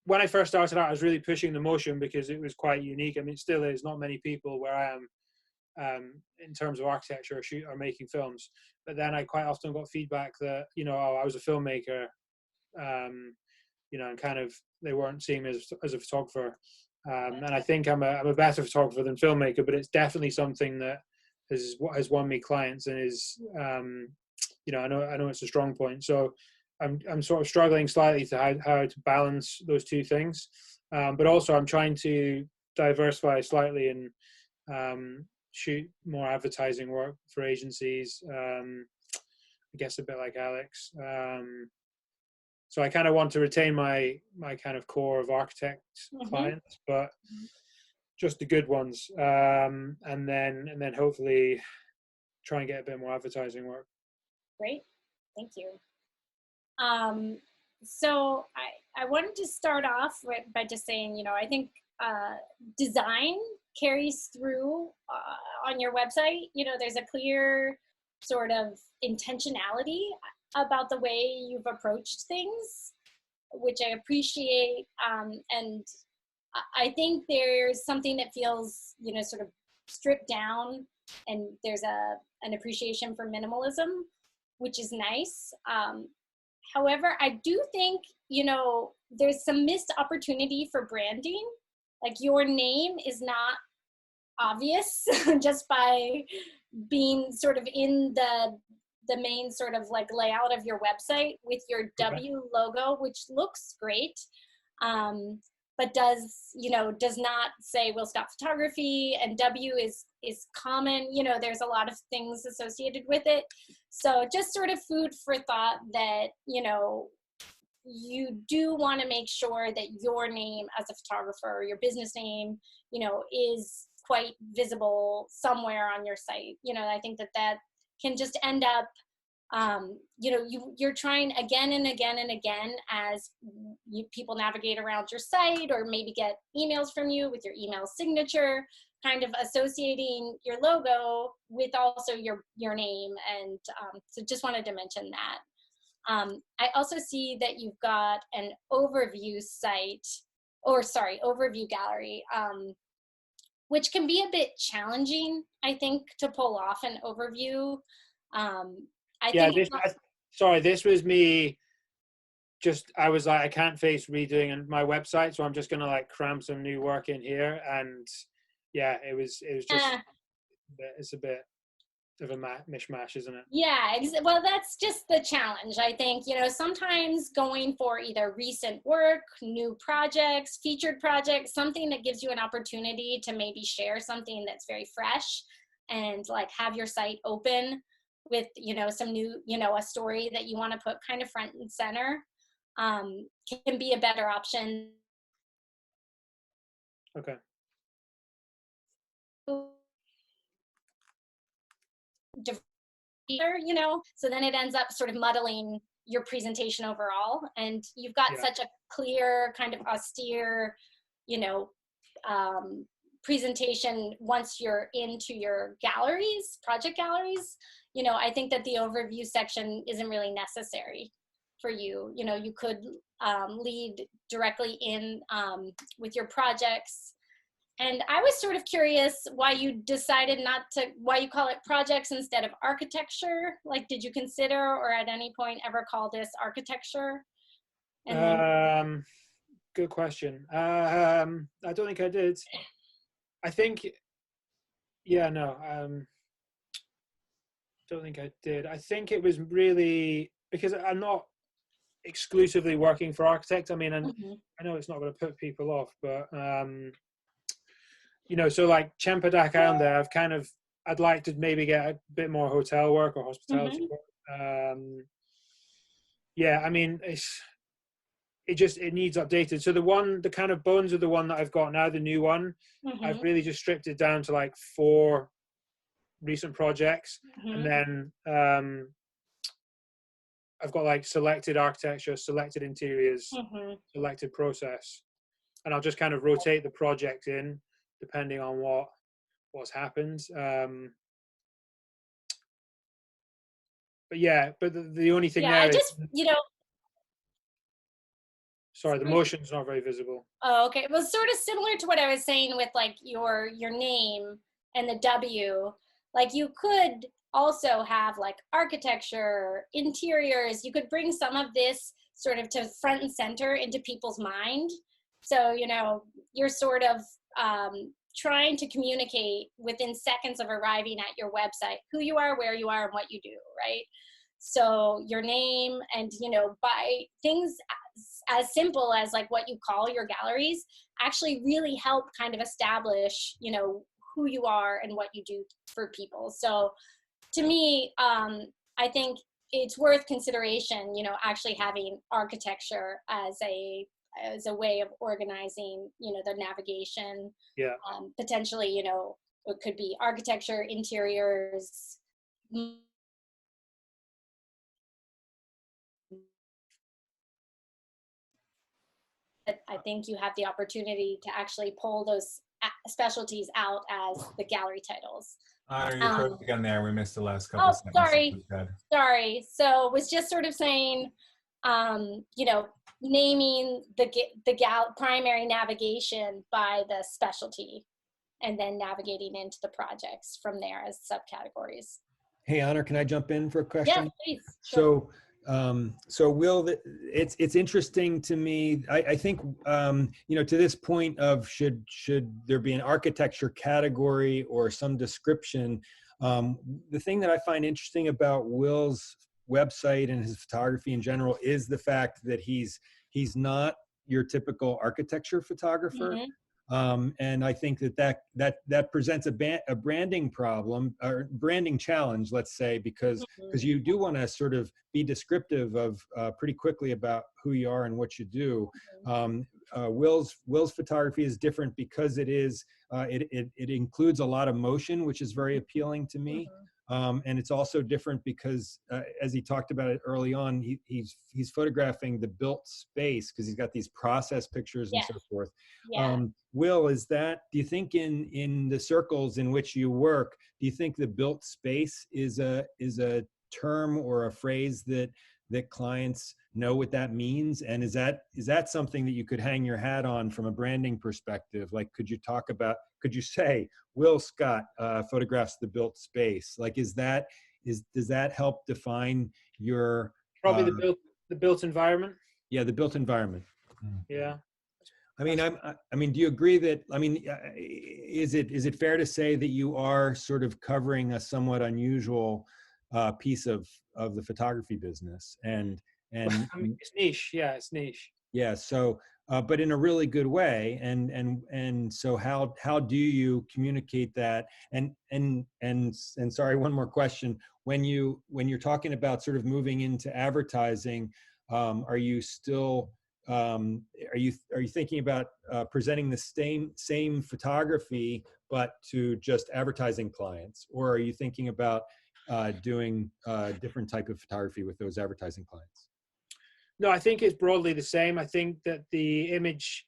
When I first started out, I was really pushing the motion because it was quite unique. I mean, it still is. Not many people where I am, in terms of architecture, are making films. But then I quite often got feedback that, I was a filmmaker, and kind of they weren't seeing me as a photographer. And I think I'm a better photographer than filmmaker, but it's definitely something that has won me clients and is, I know it's a strong point. So I'm sort of struggling slightly to how to balance those two things, but also I'm trying to diversify slightly and shoot more advertising work for agencies. I guess a bit like Alex. So I kind of want to retain my kind of core of architect clients, but just the good ones, and then hopefully try and get a bit more advertising work. Great, thank you. So I wanted to start off by just saying, I think design carries through on your website. There's a clear sort of intentionality about the way you've approached things, which I appreciate. And I think there's something that feels, sort of stripped down, and there's an appreciation for minimalism, which is nice. However, I do think, there's some missed opportunity for branding. Like, your name is not obvious just by being sort of in the main sort of like layout of your website with your W logo, which looks great, but does not say Will Scott Photography, and W is common. There's a lot of things associated with it. So just sort of food for thought that, you do want to make sure that your name as a photographer, your business name, is quite visible somewhere on your site. I think that can just end up you know, you're trying again and again and again as people navigate around your site, or maybe get emails from you with your email signature, kind of associating your logo with also your name. And so just wanted to mention that. I also see that you've got an overview site, or sorry, overview gallery, which can be a bit challenging, I think, to pull off an overview. This was me. Just, I was like, I can't face redoing my website, so I'm just gonna like cram some new work in here. And yeah, it was just, it's a bit of a mishmash, isn't it? Yeah, well, that's just the challenge. I think, you know, sometimes going for either recent work, new projects, featured projects, something that gives you an opportunity to maybe share something that's very fresh, and like have your site open with, you know, some new, you know, a story that you want to put kind of front and center, can be a better option. Okay. You know, so then it ends up sort of muddling your presentation overall, and you've got such a clear, kind of austere, you know, presentation once you're into your galleries, project galleries. You know, I think that the overview section isn't really necessary for you. You know, you could lead directly in with your projects. And I was sort of curious why you decided why you call it projects instead of architecture. Like, did you consider, or at any point ever call this architecture? And then, good question. I don't think I did. I think, don't think I did. I think it was really because I'm not exclusively working for architects. I mean, and I know it's not going to put people off, but you know, so like Chempedak Island there, I'd like to maybe get a bit more hotel work or hospitality work. Yeah, I mean, it needs updated. So the kind of bones of the one that I've got now, the new one, I've really just stripped it down to like 4 recent projects, and then I've got like selected architecture, selected interiors, selected process, and I'll just kind of rotate the project in depending on what's happened. But yeah, but the only thing there is, you know, sorry, the motion's not very visible. Oh, okay. Well, sort of similar to what I was saying with like your name and the W. Like, you could also have like architecture, interiors. You could bring some of this sort of to front and center into people's mind. So, you know, you're sort of trying to communicate within seconds of arriving at your website who you are, where you are, and what you do, right? So your name, and, you know, by things as simple as like what you call your galleries actually really help kind of establish, you know, who you are and what you do for people. So to me, I think it's worth consideration, you know, actually having architecture as a way of organizing, you know, the navigation. Yeah. Potentially, you know, it could be architecture, interiors. I think you have the opportunity to actually pull those specialties out as the gallery titles. You're perfect again there. We missed the last couple sentences. Sorry. So was just sort of saying, you know, naming the primary navigation by the specialty, and then navigating into the projects from there as subcategories. Hey, Honor, can I jump in for a question? Yeah, please. Sure. So Will, it's interesting to me. I think, you know, to this point of should there be an architecture category or some description, the thing that I find interesting about Will's website and his photography in general is the fact that he's not your typical architecture photographer. And I think that presents a branding problem or branding challenge, let's say, because you do want to sort of be descriptive of pretty quickly about who you are and what you do. Will's photography is different because it includes a lot of motion, which is very appealing to me. And it's also different because, as he talked about it early on, he's photographing the built space because he's got these process pictures and Yes. so forth. Yeah. Will, do you think in the circles in which you work, do you think the built space is a term or a phrase that clients know what that means? And is that something that you could hang your hat on from a branding perspective? Like, could you say Will Scott photographs the built space? Like, does that help define your Probably the built environment. yeah, the built environment? Yeah. I mean, do you agree that, is it fair to say that you are sort of covering a somewhat unusual piece of the photography business and I mean, it's niche. Yeah, it's niche. yeah, so but in a really good way, and so how do you communicate that? And sorry, one more question. When you're talking about sort of moving into advertising, are you still are you thinking about presenting the same photography but to just advertising clients, or are you thinking about doing different type of photography with those advertising clients? No, I think it's broadly the same. I think that the image,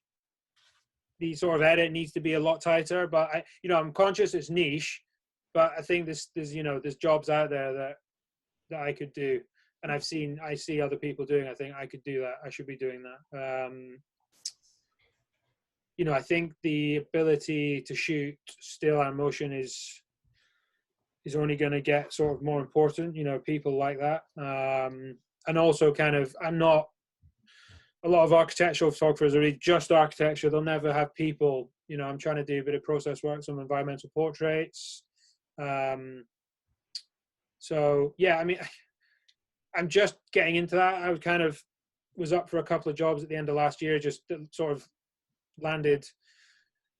the sort of edit needs to be a lot tighter, but I'm conscious it's niche, but I think there's jobs out there that I could do, and I see other people doing. I think I could do that. I should be doing that. I think the ability to shoot still and motion is only going to get sort of more important. People like that. And also I'm not, a lot of architectural photographers are really just architecture. They'll never have people, I'm trying to do a bit of process work, some environmental portraits. So yeah, I mean, I'm just getting into that. I was up for a couple of jobs at the end of last year, just sort of landed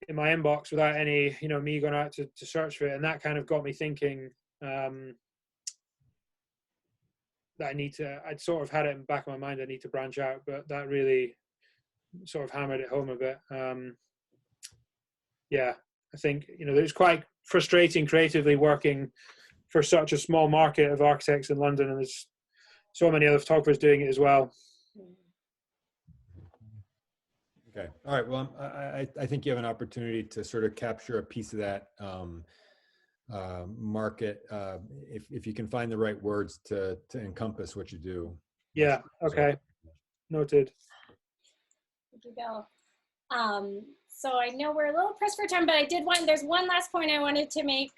in my inbox without any, me going out to search for it. And that kind of got me thinking, that I'd sort of had it in the back of my mind, I need to branch out, but that really sort of hammered it home a bit. Yeah, I think, it's quite frustrating creatively working for such a small market of architects in London, and there's so many other photographers doing it as well. Okay. All right. Well, I think you have an opportunity to sort of capture a piece of that market, if you can find the right words to encompass what you do. Yeah. Okay. Noted. Thank you, Bill. So I know we're a little pressed for time, but there's one last point I wanted to make,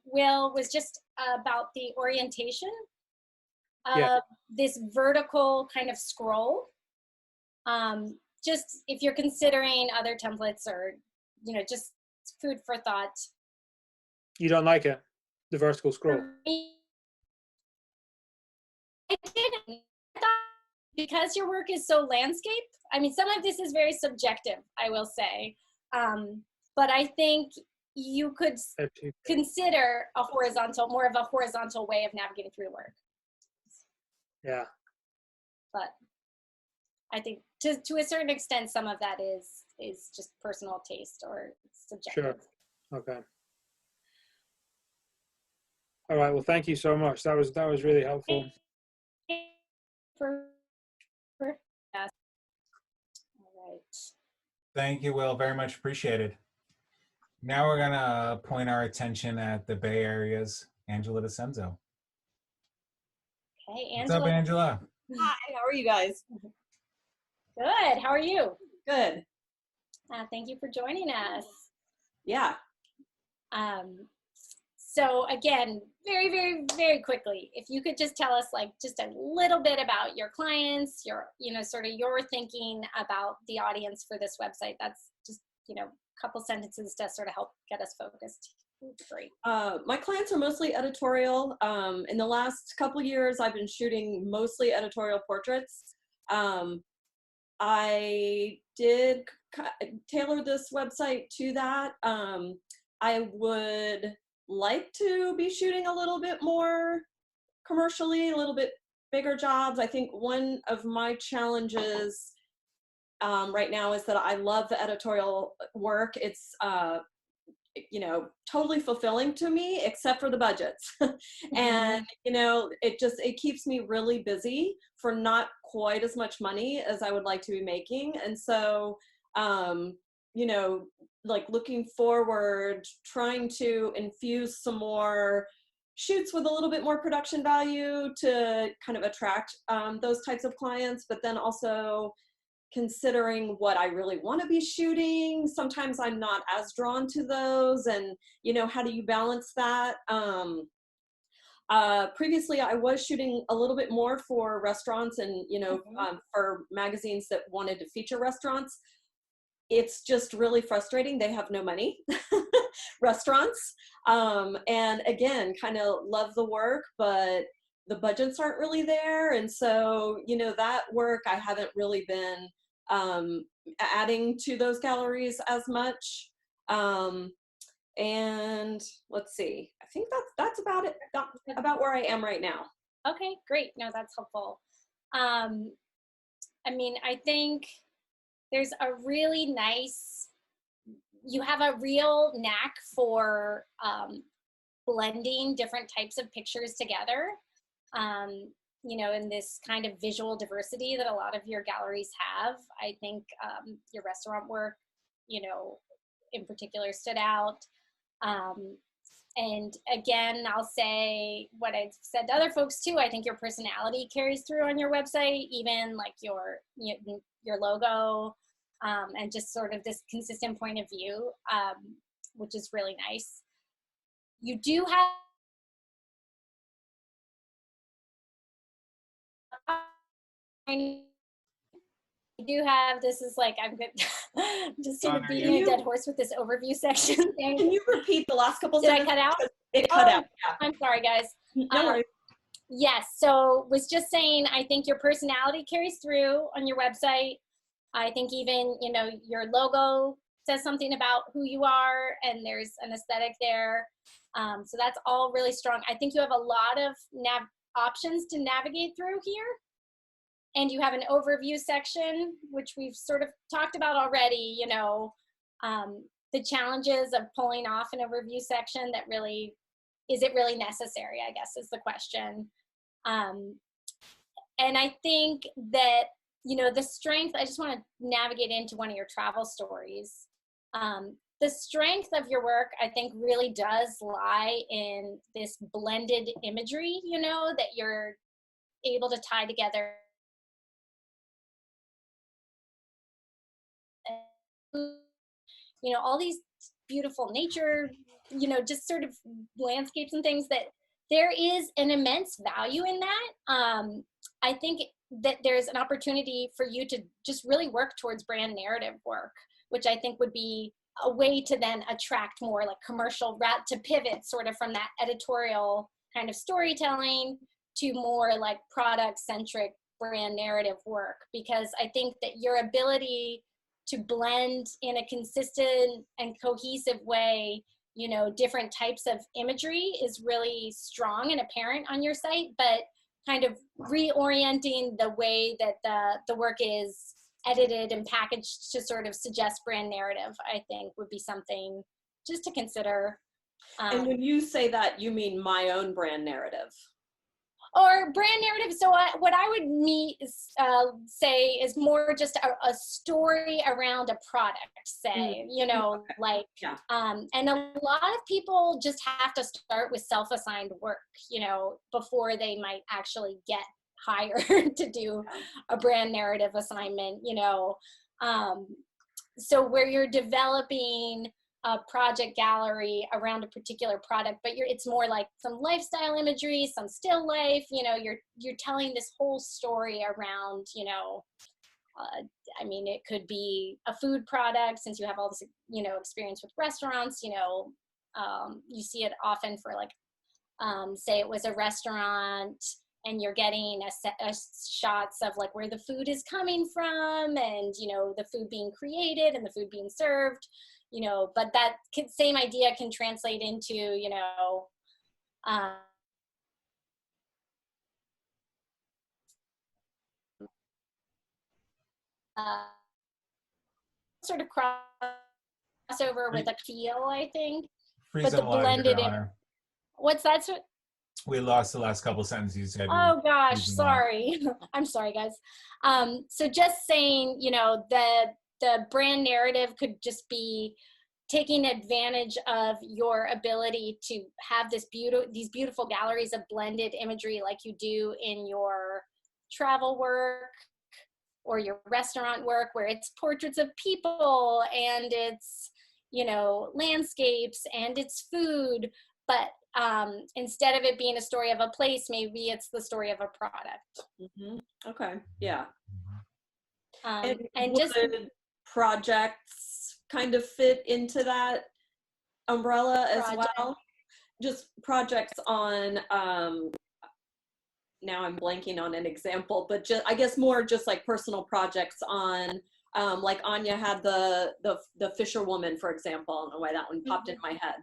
Will, was just about the orientation of this vertical kind of scroll. Just if you're considering other templates or, just food for thought. You don't like it, the vertical scroll? I didn't. I thought because your work is so landscape, I mean, some of this is very subjective, I will say. But I think you could consider more of a horizontal way of navigating through the work. Yeah. But I think to a certain extent, some of that is just personal taste or subjective. Sure. Okay. All right. Well, thank you so much. That was really helpful. All right. Thank you, Will. Very much appreciated. Now we're gonna point our attention at the Bay Area's Angela DeCenzo. Okay, Angela. What's up, Angela? Hi, how are you guys? Good. How are you? Good. Thank you for joining us. Yeah. So again, very, very, very quickly, if you could just tell us just a little bit about your clients, sort of your thinking about the audience for this website. That's just, a couple sentences to sort of help get us focused. Great. My clients are mostly editorial. In the last couple years, I've been shooting mostly editorial portraits. I did tailor this website to that. I would like to be shooting a little bit more commercially, a little bit bigger jobs. I think one of my challenges right now is that I love the editorial work. you know, totally fulfilling to me, except for the budgets. And, you know, it keeps me really busy for not quite as much money as I would like to be making. And so, you know, like looking forward, trying to infuse some more shoots with a little bit more production value to kind of attract those types of clients, but then also considering what I really want to be shooting. Sometimes I'm not as drawn to those, and you know, how do you balance that? Previously, I was shooting a little bit more for restaurants and, you know, for magazines that wanted to feature restaurants. It's just really frustrating. They have no money, restaurants. And again, kind of love the work, but the budgets aren't really there. And so, you know, that work I haven't really been adding to those galleries as much. And let's see, I think that's about it, about where I am right now. Okay, great. No, that's helpful. I mean, I think there's a really nice, you have a real knack for blending different types of pictures together, you know, in this kind of visual diversity that a lot of your galleries have. I think your restaurant work, you know, in particular stood out. And again, I'll say what I've said to other folks too. I think your personality carries through on your website, even like your logo, and just sort of this consistent point of view, which is really nice. You do have this is like, I'm good. Just sort of beating a dead horse with this overview section thing. Can you repeat the last couple Did I sentences? cut out? It cut out. Yeah. I'm sorry, guys. No worries. Yes, so was just saying, I think your personality carries through on your website. I think even, you know, your logo says something about who you are, and there's an aesthetic there. So that's all really strong. I think you have a lot of options to navigate through here. And you have an overview section, which we've sort of talked about already, you know, the challenges of pulling off an overview section that really, is it really necessary, I guess is the question. And I think that, you know, the strength, I just want to navigate into one of your travel stories. The strength of your work, I think, really does lie in this blended imagery, you know, that you're able to tie together. You know, all these beautiful nature, you know, just sort of landscapes and things, that there is an immense value in that. I think that there's an opportunity for you to just really work towards brand narrative work, which I think would be a way to then attract more like commercial, to pivot sort of from that editorial kind of storytelling to more like product centric brand narrative work. Because I think that your ability to blend in a consistent and cohesive way, you know, different types of imagery is really strong and apparent on your site, but kind of reorienting the way that the work is edited and packaged to sort of suggest brand narrative, I think would be something just to consider. And when you say that, you mean my own brand narrative? Or brand narrative. So what I would say is more just a story around a product, say, you know, like, yeah. And a lot of people just have to start with self-assigned work, you know, before they might actually get hired to do a brand narrative assignment, you know. So where you're developing a project gallery around a particular product, but it's more like some lifestyle imagery, some still life, you know, you're telling this whole story around, you know, I mean, it could be a food product, since you have all this, you know, experience with restaurants, you know, you see it often for like, say it was a restaurant and you're getting a shots of like where the food is coming from, and, you know, the food being created and the food being served, you know, but that same idea can translate into, you know, sort of cross crossover with a feel, I think. Freeze But the and water, blended Your in, Honor. what's that? We lost the last couple sentences you said. Oh gosh, freeze and water. sorry. I'm sorry, guys. So just saying, you know, the brand narrative could just be taking advantage of your ability to have these beautiful galleries of blended imagery like you do in your travel work or your restaurant work, where it's portraits of people and it's, you know, landscapes and it's food, but instead of it being a story of a place, maybe it's the story of a product. Okay, yeah. And would just projects kind of fit into that umbrella as Project. well? Just projects on, now I'm blanking on an example, but just, I guess more just like personal projects on, like Anya had the fisherwoman, for example. I don't know why that one popped in my head.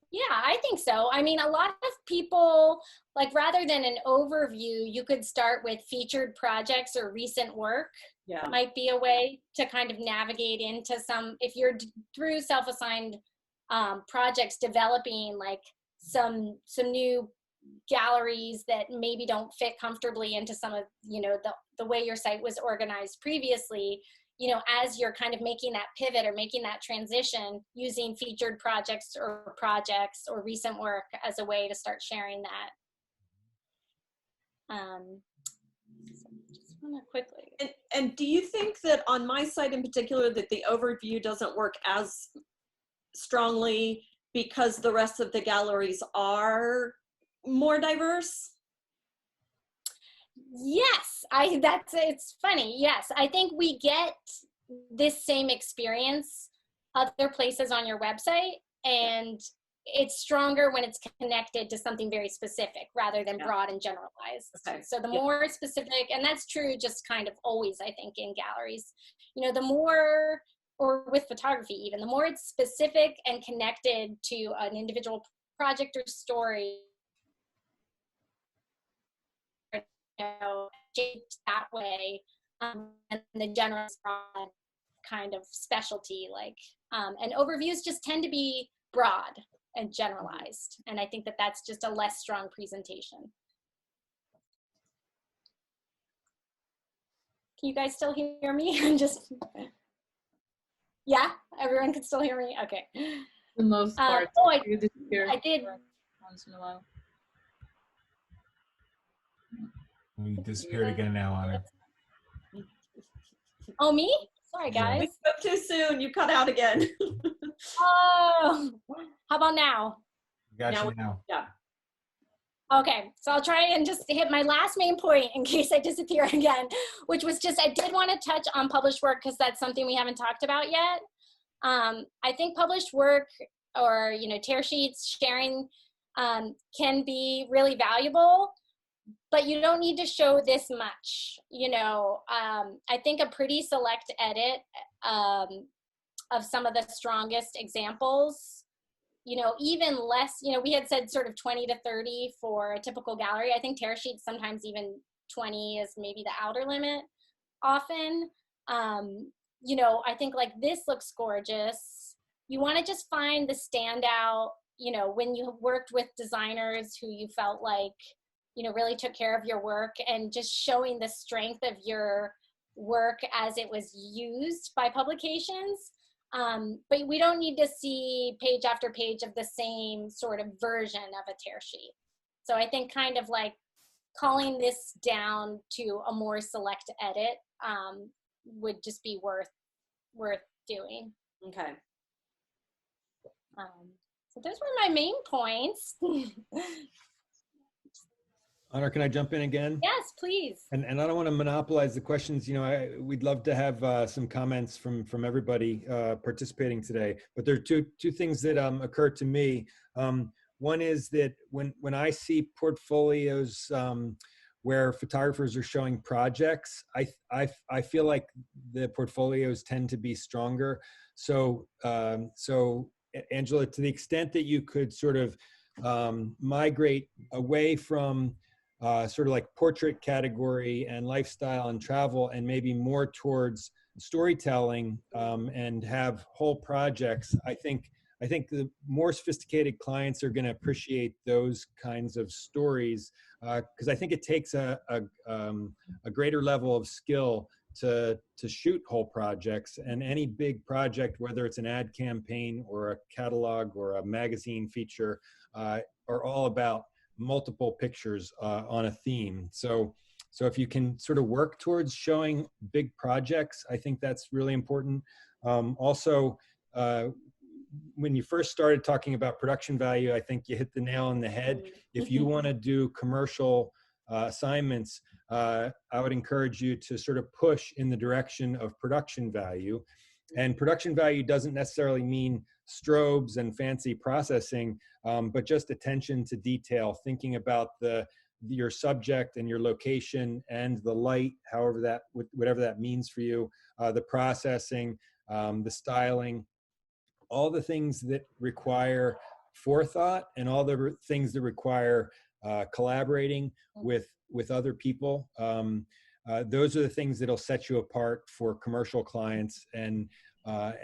Yeah, I think so. I mean, a lot of people, like, rather than an overview, you could start with featured projects or recent work. Yeah. Might be a way to kind of navigate into some, if you're through self-assigned projects, developing like some new galleries that maybe don't fit comfortably into some of, you know, the way your site was organized previously. You know, as you're kind of making that pivot or making that transition, using featured projects or recent work as a way to start sharing that. So just want to quickly. And do you think that on my site in particular that the overview doesn't work as strongly because the rest of the galleries are more diverse? Yes, it's funny. Yes, I think we get this same experience other places on your website, and it's stronger when it's connected to something very specific rather than broad and generalized. Okay. So the more specific, and that's true just kind of always, I think, in galleries, you know, the more, or with photography even, the more it's specific and connected to an individual project or story, you know, shaped that way, and the general kind of specialty, like, and overviews just tend to be broad and generalized, and I think that that's just a less strong presentation. Can you guys still hear me? I'm just, yeah, everyone can still hear me. Okay. The most part. Oh, I did. Once in a while. We disappeared again now, Honor. Oh, me? Sorry, Yeah. guys. We spoke too soon. You cut out again. Oh, how about now? Got Now you now. Yeah. Okay, so I'll try and just hit my last main point in case I disappear again, which was just, I did want to touch on published work because that's something we haven't talked about yet. I think published work, or, you know, tear sheets, sharing can be really valuable, but you don't need to show this much. You know, I think a pretty select edit of some of the strongest examples, you know, even less, you know, we had said sort of 20 to 30 for a typical gallery. I think tear sheets, sometimes even 20 is maybe the outer limit often. You know, I think like this looks gorgeous. You want to just find the standout, you know, when you worked with designers who you felt like, you know, really took care of your work, and just showing the strength of your work as it was used by publications. But we don't need to see page after page of the same sort of version of a tear sheet. So I think kind of like calling this down to a more select edit would just be worth doing. Okay. So those were my main points. Honor, can I jump in again? Yes, please. And I don't want to monopolize the questions. You know, we'd love to have some comments from everybody participating today. But there are two things that occur to me. One is that when I see portfolios where photographers are showing projects, I feel like the portfolios tend to be stronger. So Angela, to the extent that you could sort of migrate away from sort of like portrait category and lifestyle and travel, and maybe more towards storytelling, and have whole projects, I think the more sophisticated clients are going to appreciate those kinds of stories, because I think it takes a greater level of skill to shoot whole projects. And any big project, whether it's an ad campaign or a catalog or a magazine feature, are all about multiple pictures on a theme. So if you can sort of work towards showing big projects, I think that's really important. Also, when you first started talking about production value, I think you hit the nail on the head. If you want to do commercial assignments, I would encourage you to sort of push in the direction of production value. And production value doesn't necessarily mean strobes and fancy processing, but just attention to detail, thinking about your subject and your location and the light, whatever that means for you, the processing, the styling, all the things that require forethought and all the things that require collaborating with other people. Those are the things that'll set you apart for commercial clients, and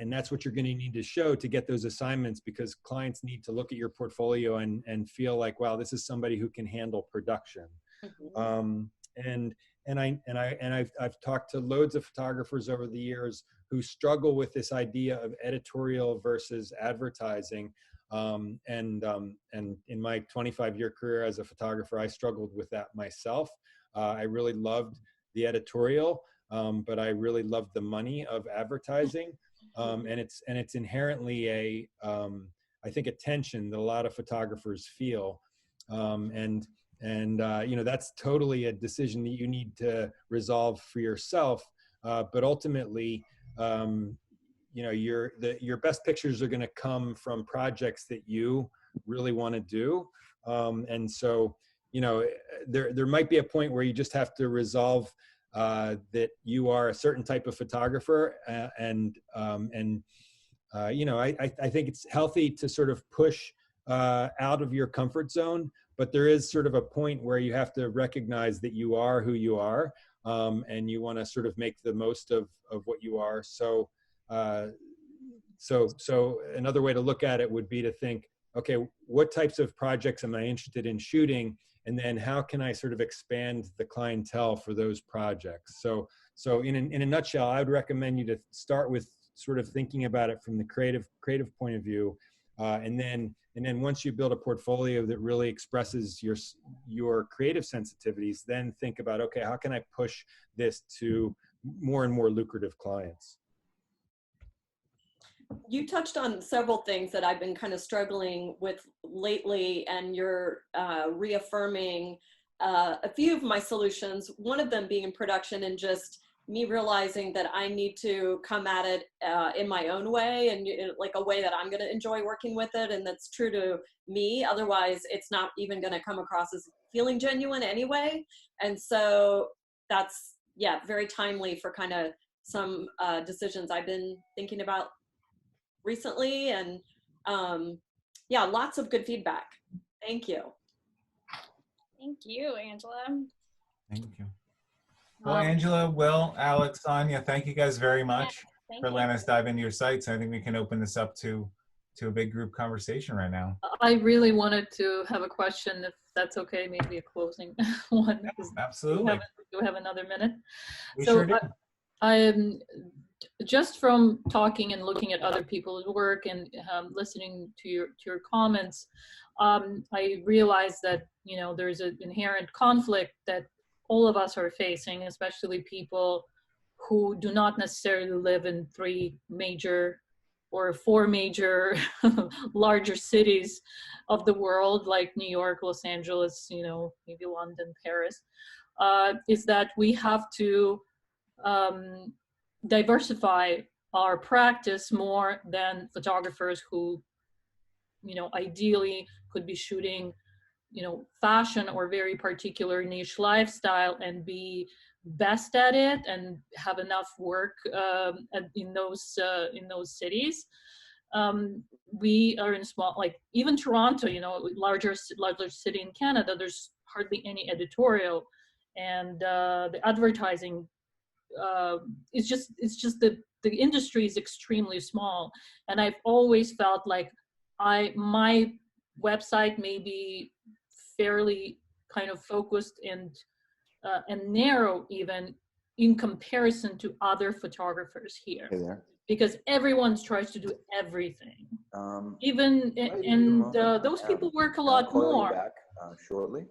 that's what you're going to need to show to get those assignments, because clients need to look at your portfolio and feel like, wow, this is somebody who can handle production. I've talked to loads of photographers over the years who struggle with this idea of editorial versus advertising. And in my 25-year career as a photographer, I struggled with that myself. I really loved the editorial, but I really loved the money of advertising. And it's inherently I think a tension that a lot of photographers feel. And that's totally a decision that you need to resolve for yourself. But ultimately, your best pictures are going to come from projects that you really want to do. And so, there might be a point where you just have to resolve that you are a certain type of photographer, I think it's healthy to sort of push out of your comfort zone, but there is sort of a point where you have to recognize that you are who you are, and you want to sort of make the most of what you are. So another way to look at it would be to think, okay, what types of projects am I interested in shooting? And then how can I sort of expand the clientele for those projects? So in a nutshell, I would recommend you to start with sort of thinking about it from the creative point of view. And then once you build a portfolio that really expresses your creative sensitivities, then think about, okay, how can I push this to more and more lucrative clients? You touched on several things that I've been kind of struggling with lately, and you're reaffirming a few of my solutions, one of them being in production, and just me realizing that I need to come at it in my own way, and like a way that I'm going to enjoy working with it, and that's true to me. Otherwise, it's not even going to come across as feeling genuine anyway. And so that's, very timely for kind of some decisions I've been thinking about recently. And lots of good feedback. Thank you. Thank you, Angela. Thank you. Well, Angela, Will, Alex, Sonia, thank you guys very much for letting us dive into your sites. I think we can open this up to a big group conversation right now. I really wanted to have a question, if that's okay, maybe a closing one. Absolutely. Do we have another minute? We sure do. I'm just from talking and looking at other people's work and listening to your comments, I realized that there's an inherent conflict that all of us are facing, especially people who do not necessarily live in 3 major or 4 major larger cities of the world, like New York, Los Angeles, maybe London, Paris, is that we have to diversify our practice more than photographers who, ideally could be shooting, fashion or very particular niche lifestyle and be best at it and have enough work in those cities. We are in small, like even Toronto, larger city in Canada, there's hardly any editorial, and the advertising it's just the industry is extremely small, and I've always felt like my website may be fairly kind of focused and narrow even in comparison to other photographers here, Hey there. because everyone tries to do everything. Right, Those people work a I'll lot call you more. back shortly.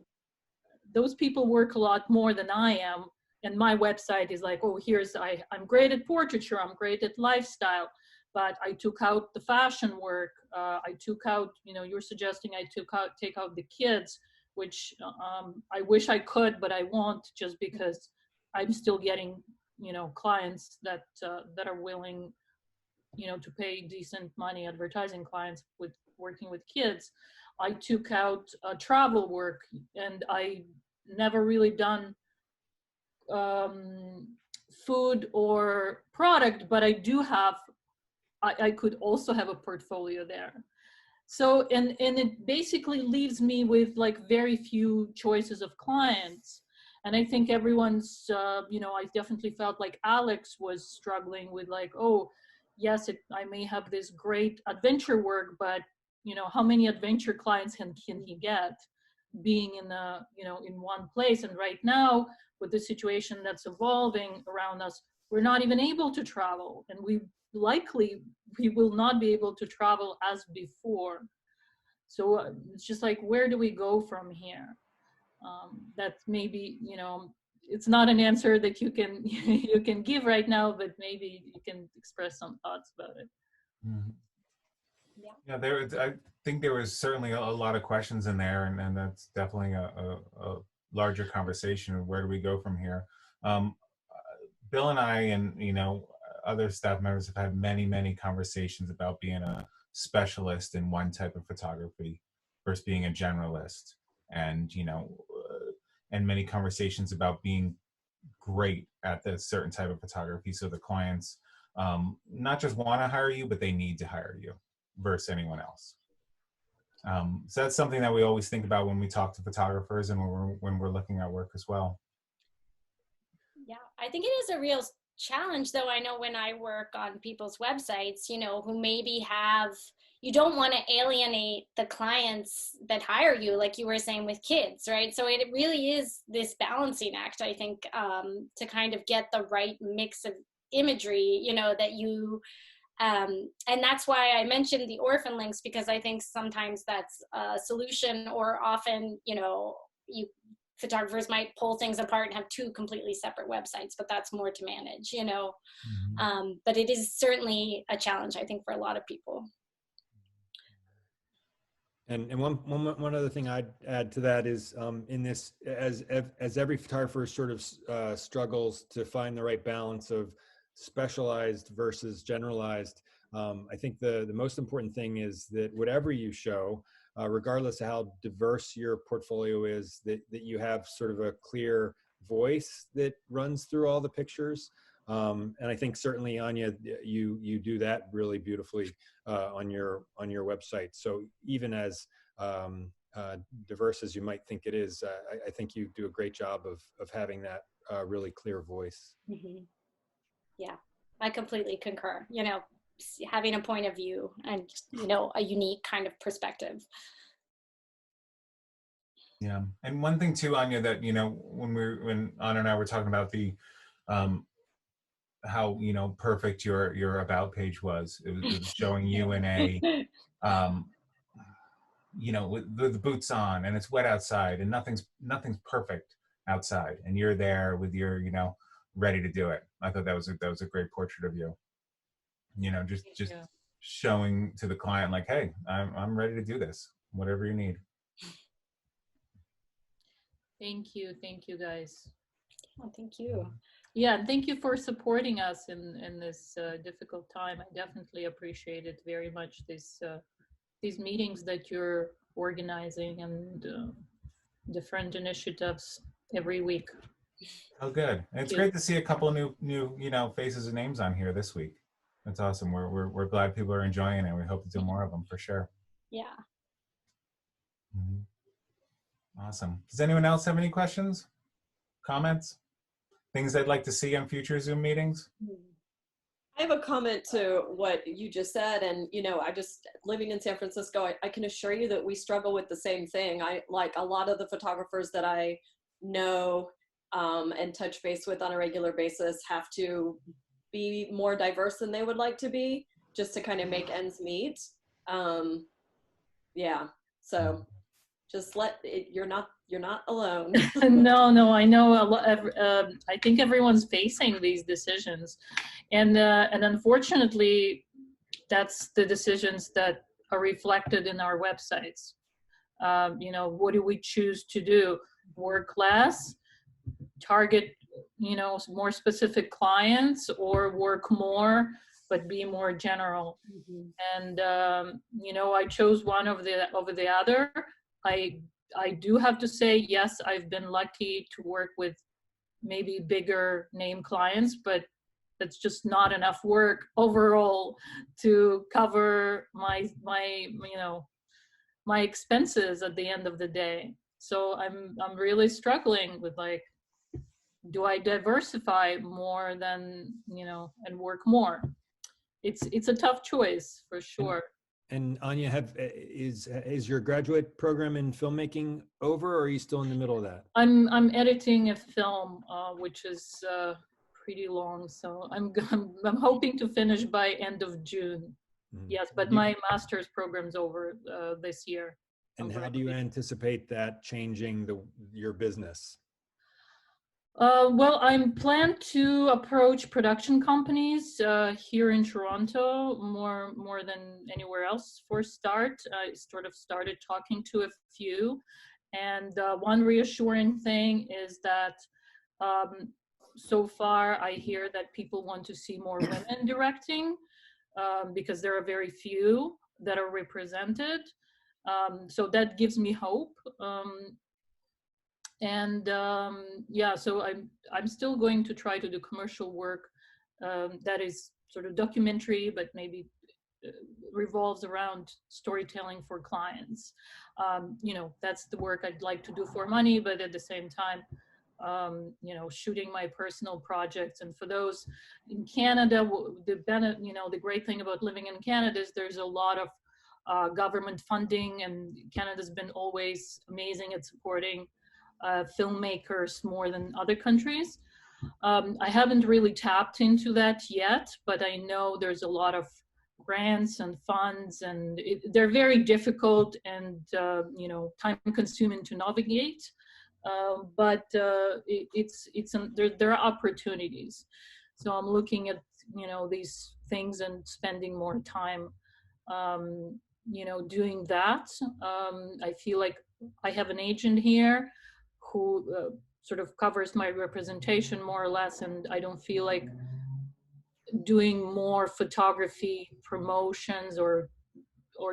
Those people work a lot more than I am. And my website is like, oh, I'm great at portraiture, I'm great at lifestyle, but I took out the fashion work. I took out, you're suggesting I take out the kids, which I wish I could, but I won't, just because I'm still getting, clients that are willing, to pay decent money, advertising clients with working with kids. I took out travel work, and I never really done food or product, but I could also have a portfolio there. So, and it basically leaves me with like very few choices of clients. And I think everyone's, I definitely felt like Alex was struggling with like, oh, yes, I may have this great adventure work, but, how many adventure clients can he get being in one place? And right now, with the situation that's evolving around us, we're not even able to travel, and we will not be able to travel as before. So it's just like, where do we go from here? That's maybe, it's not an answer that you can you can give right now, but maybe you can express some thoughts about it. Mhm. Yeah. Yeah, I think there was certainly a lot of questions in there, and that's definitely a larger conversation of where do we go from here. Bill and I and other staff members have had many conversations about being a specialist in one type of photography versus being a generalist, and and many conversations about being great at the certain type of photography, so the clients not just want to hire you, but they need to hire you versus anyone else. So that's something that we always think about when we talk to photographers and when we're looking at work as well. Yeah, I think it is a real challenge, though. I know when I work on people's websites, who maybe you don't want to alienate the clients that hire you, like you were saying with kids, right? So it really is this balancing act, I think, to kind of get the right mix of imagery, that you, and that's why I mentioned the orphan links, because I think sometimes that's a solution, or often, photographers might pull things apart and have two completely separate websites, but that's more to manage, Mm-hmm. But it is certainly a challenge, I think, for a lot of people. And one other thing I'd add to that is in this, as every photographer sort of struggles to find the right balance of specialized versus generalized, I think the most important thing is that whatever you show, regardless of how diverse your portfolio is, that you have sort of a clear voice that runs through all the pictures. And I think certainly, Anya, you do that really beautifully on your website. So even as diverse as you might think it is, I think you do a great job of having that really clear voice. Mm-hmm. Yeah, I completely concur. Having a point of view and a unique kind of perspective. Yeah, and one thing too, Anya, that when Anna and I were talking about the how perfect your about page was. It was showing you in a with the boots on, and it's wet outside, and nothing's perfect outside, and you're there with your ready to do it. I thought that was a great portrait of you. Just showing to the client like, hey, I'm ready to do this, whatever you need. Thank you guys. Oh, thank you. Yeah, and thank you for supporting us in this difficult time. I definitely appreciate it very much. These meetings that you're organizing and different initiatives every week. Oh, good. And it's great to see a couple of new faces and names on here this week. That's awesome. We're glad people are enjoying it. We hope to do more of them for sure. Yeah. Mm-hmm. Awesome. Does anyone else have any questions, comments, things they'd like to see on future Zoom meetings? I have a comment to what you just said. And, you know, living in San Francisco, I can assure you that we struggle with the same thing. Like a lot of the photographers that I know and touch base with on a regular basis have to be more diverse than they would like to be just to kind of make ends meet. Yeah, so just you're not alone. No, I know a lot. I think everyone's facing these decisions, and unfortunately, that's the decisions that are reflected in our websites. You know, what do we choose to do? Work less, target, you know, more specific clients, or work more but be more general. And you know, I chose one over the other. I do have to say, yes, I've been lucky to work with maybe bigger name clients, but it's just not enough work overall to cover my you know, my expenses at the end of the day. So I'm really struggling with, like, do I diversify more than, you know, and work more? It's a tough choice for sure. And Anya, is your graduate program in filmmaking over, or are you still in the middle of that? I'm editing a film, which is pretty long, so I'm hoping to finish by end of June. Yes, but my master's program's over this year. And how do you anticipate that changing your business? Well, I'm planned to approach production companies here in Toronto more than anywhere else for a start. I sort of started talking to a few, and one reassuring thing is that so far I hear that people want to see more women directing because there are very few that are represented. So that gives me hope. Yeah, so I'm still going to try to do commercial work that is sort of documentary, but maybe revolves around storytelling for clients. You know, that's the work I'd like to do for money, but at the same time, you know, shooting my personal projects. And for those in Canada, the great thing about living in Canada is there's a lot of government funding, and Canada's been always amazing at supporting filmmakers more than other countries. I haven't really tapped into that yet, but I know there's a lot of grants and funds, and they're very difficult and you know, time consuming to navigate. But there are opportunities. So I'm looking at, you know, these things and spending more time you know, doing that. I feel like I have an agent here who sort of covers my representation more or less, and I don't feel like doing more photography promotions or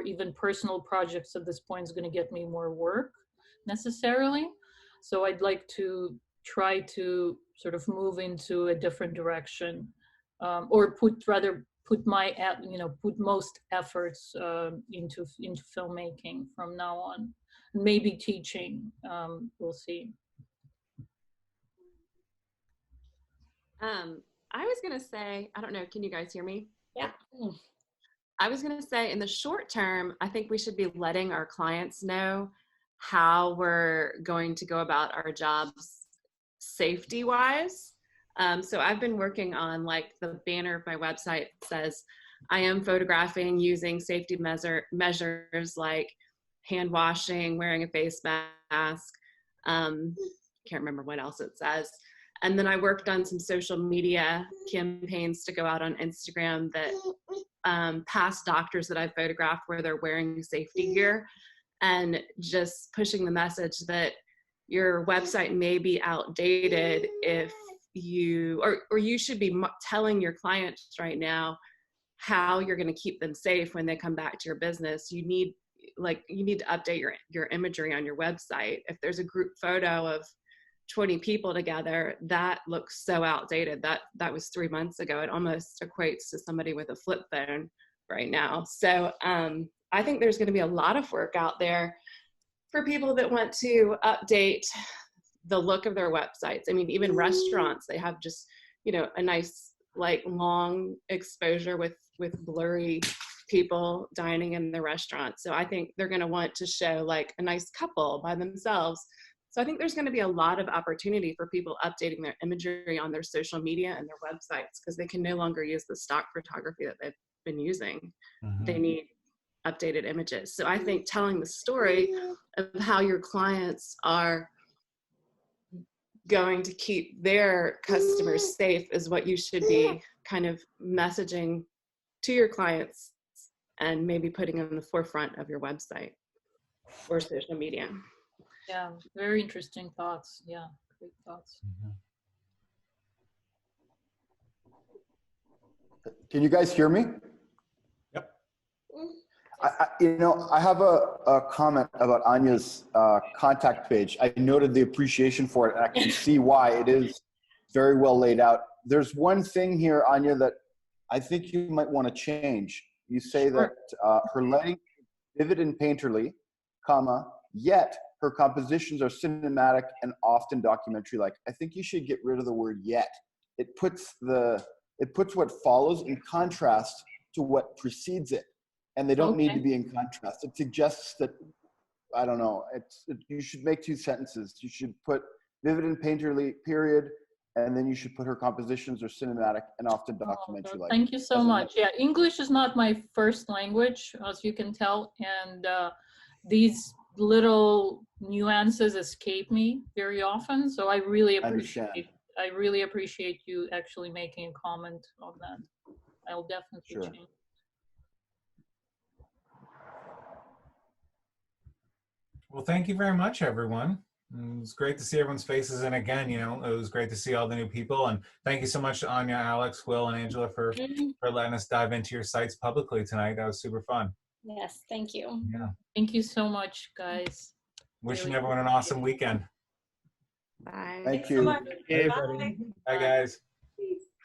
even personal projects at this point is going to get me more work necessarily. So I'd like to try to sort of move into a different direction, or put my, you know, put most efforts into filmmaking from now on. Maybe teaching, we'll see. I was gonna say, I don't know, can you guys hear me? Yeah. I was gonna say, in the short term, I think we should be letting our clients know how we're going to go about our jobs safety-wise. So I've been working on, like, the banner of my website says, I am photographing using safety measures like hand washing, wearing a face mask. Can't remember what else it says. And then I worked on some social media campaigns to go out on Instagram that past doctors that I photographed where they're wearing safety gear, and just pushing the message that your website may be outdated if you, or you should be telling your clients right now how you're going to keep them safe when they come back to your business. You need to update your imagery on your website. If there's a group photo of 20 people together, that looks so outdated. That was 3 months ago. It almost equates to somebody with a flip phone right now. So I think there's going to be a lot of work out there for people that want to update the look of their websites. I mean, even restaurants, they have just, you know, a nice like long exposure with blurry people dining in the restaurant. So I think they're going to want to show like a nice couple by themselves. So I think there's going to be a lot of opportunity for people updating their imagery on their social media and their websites, because they can no longer use the stock photography that they've been using. They need updated images. So I think telling the story of how your clients are going to keep their customers safe is what you should be kind of messaging to your clients, and maybe putting in the forefront of your website or social media. Yeah, very interesting thoughts. Yeah, great thoughts. Can you guys hear me? Yep. You know, I have a comment about Anya's contact page. I noted the appreciation for it, and I can see why. It is very well laid out. There's one thing here, Anya, that I think you might want to change. You say that her lighting vivid and painterly, comma, yet her compositions are cinematic and often documentary-like. I think you should get rid of the word yet. It puts what follows in contrast to what precedes it, and they don't need to be in contrast. It suggests that, I don't know, you should make two sentences. You should put vivid and painterly, period, and then you should put her compositions are cinematic and often documentary-like. Thank you so much. Yeah, English is not my first language, as you can tell, and these little nuances escape me very often. So I really appreciate you actually making a comment on that. I'll definitely change. Well, thank you very much, everyone. It was great to see everyone's faces. And again, you know, it was great to see all the new people. And thank you so much to Anya, Alex, Will, and Angela for letting us dive into your sites publicly tonight. That was super fun. Yes, thank you. Yeah. Thank you so much, guys. Wishing everyone an awesome weekend. Bye. Thank you. So much. Yeah, Bye. Bye, guys.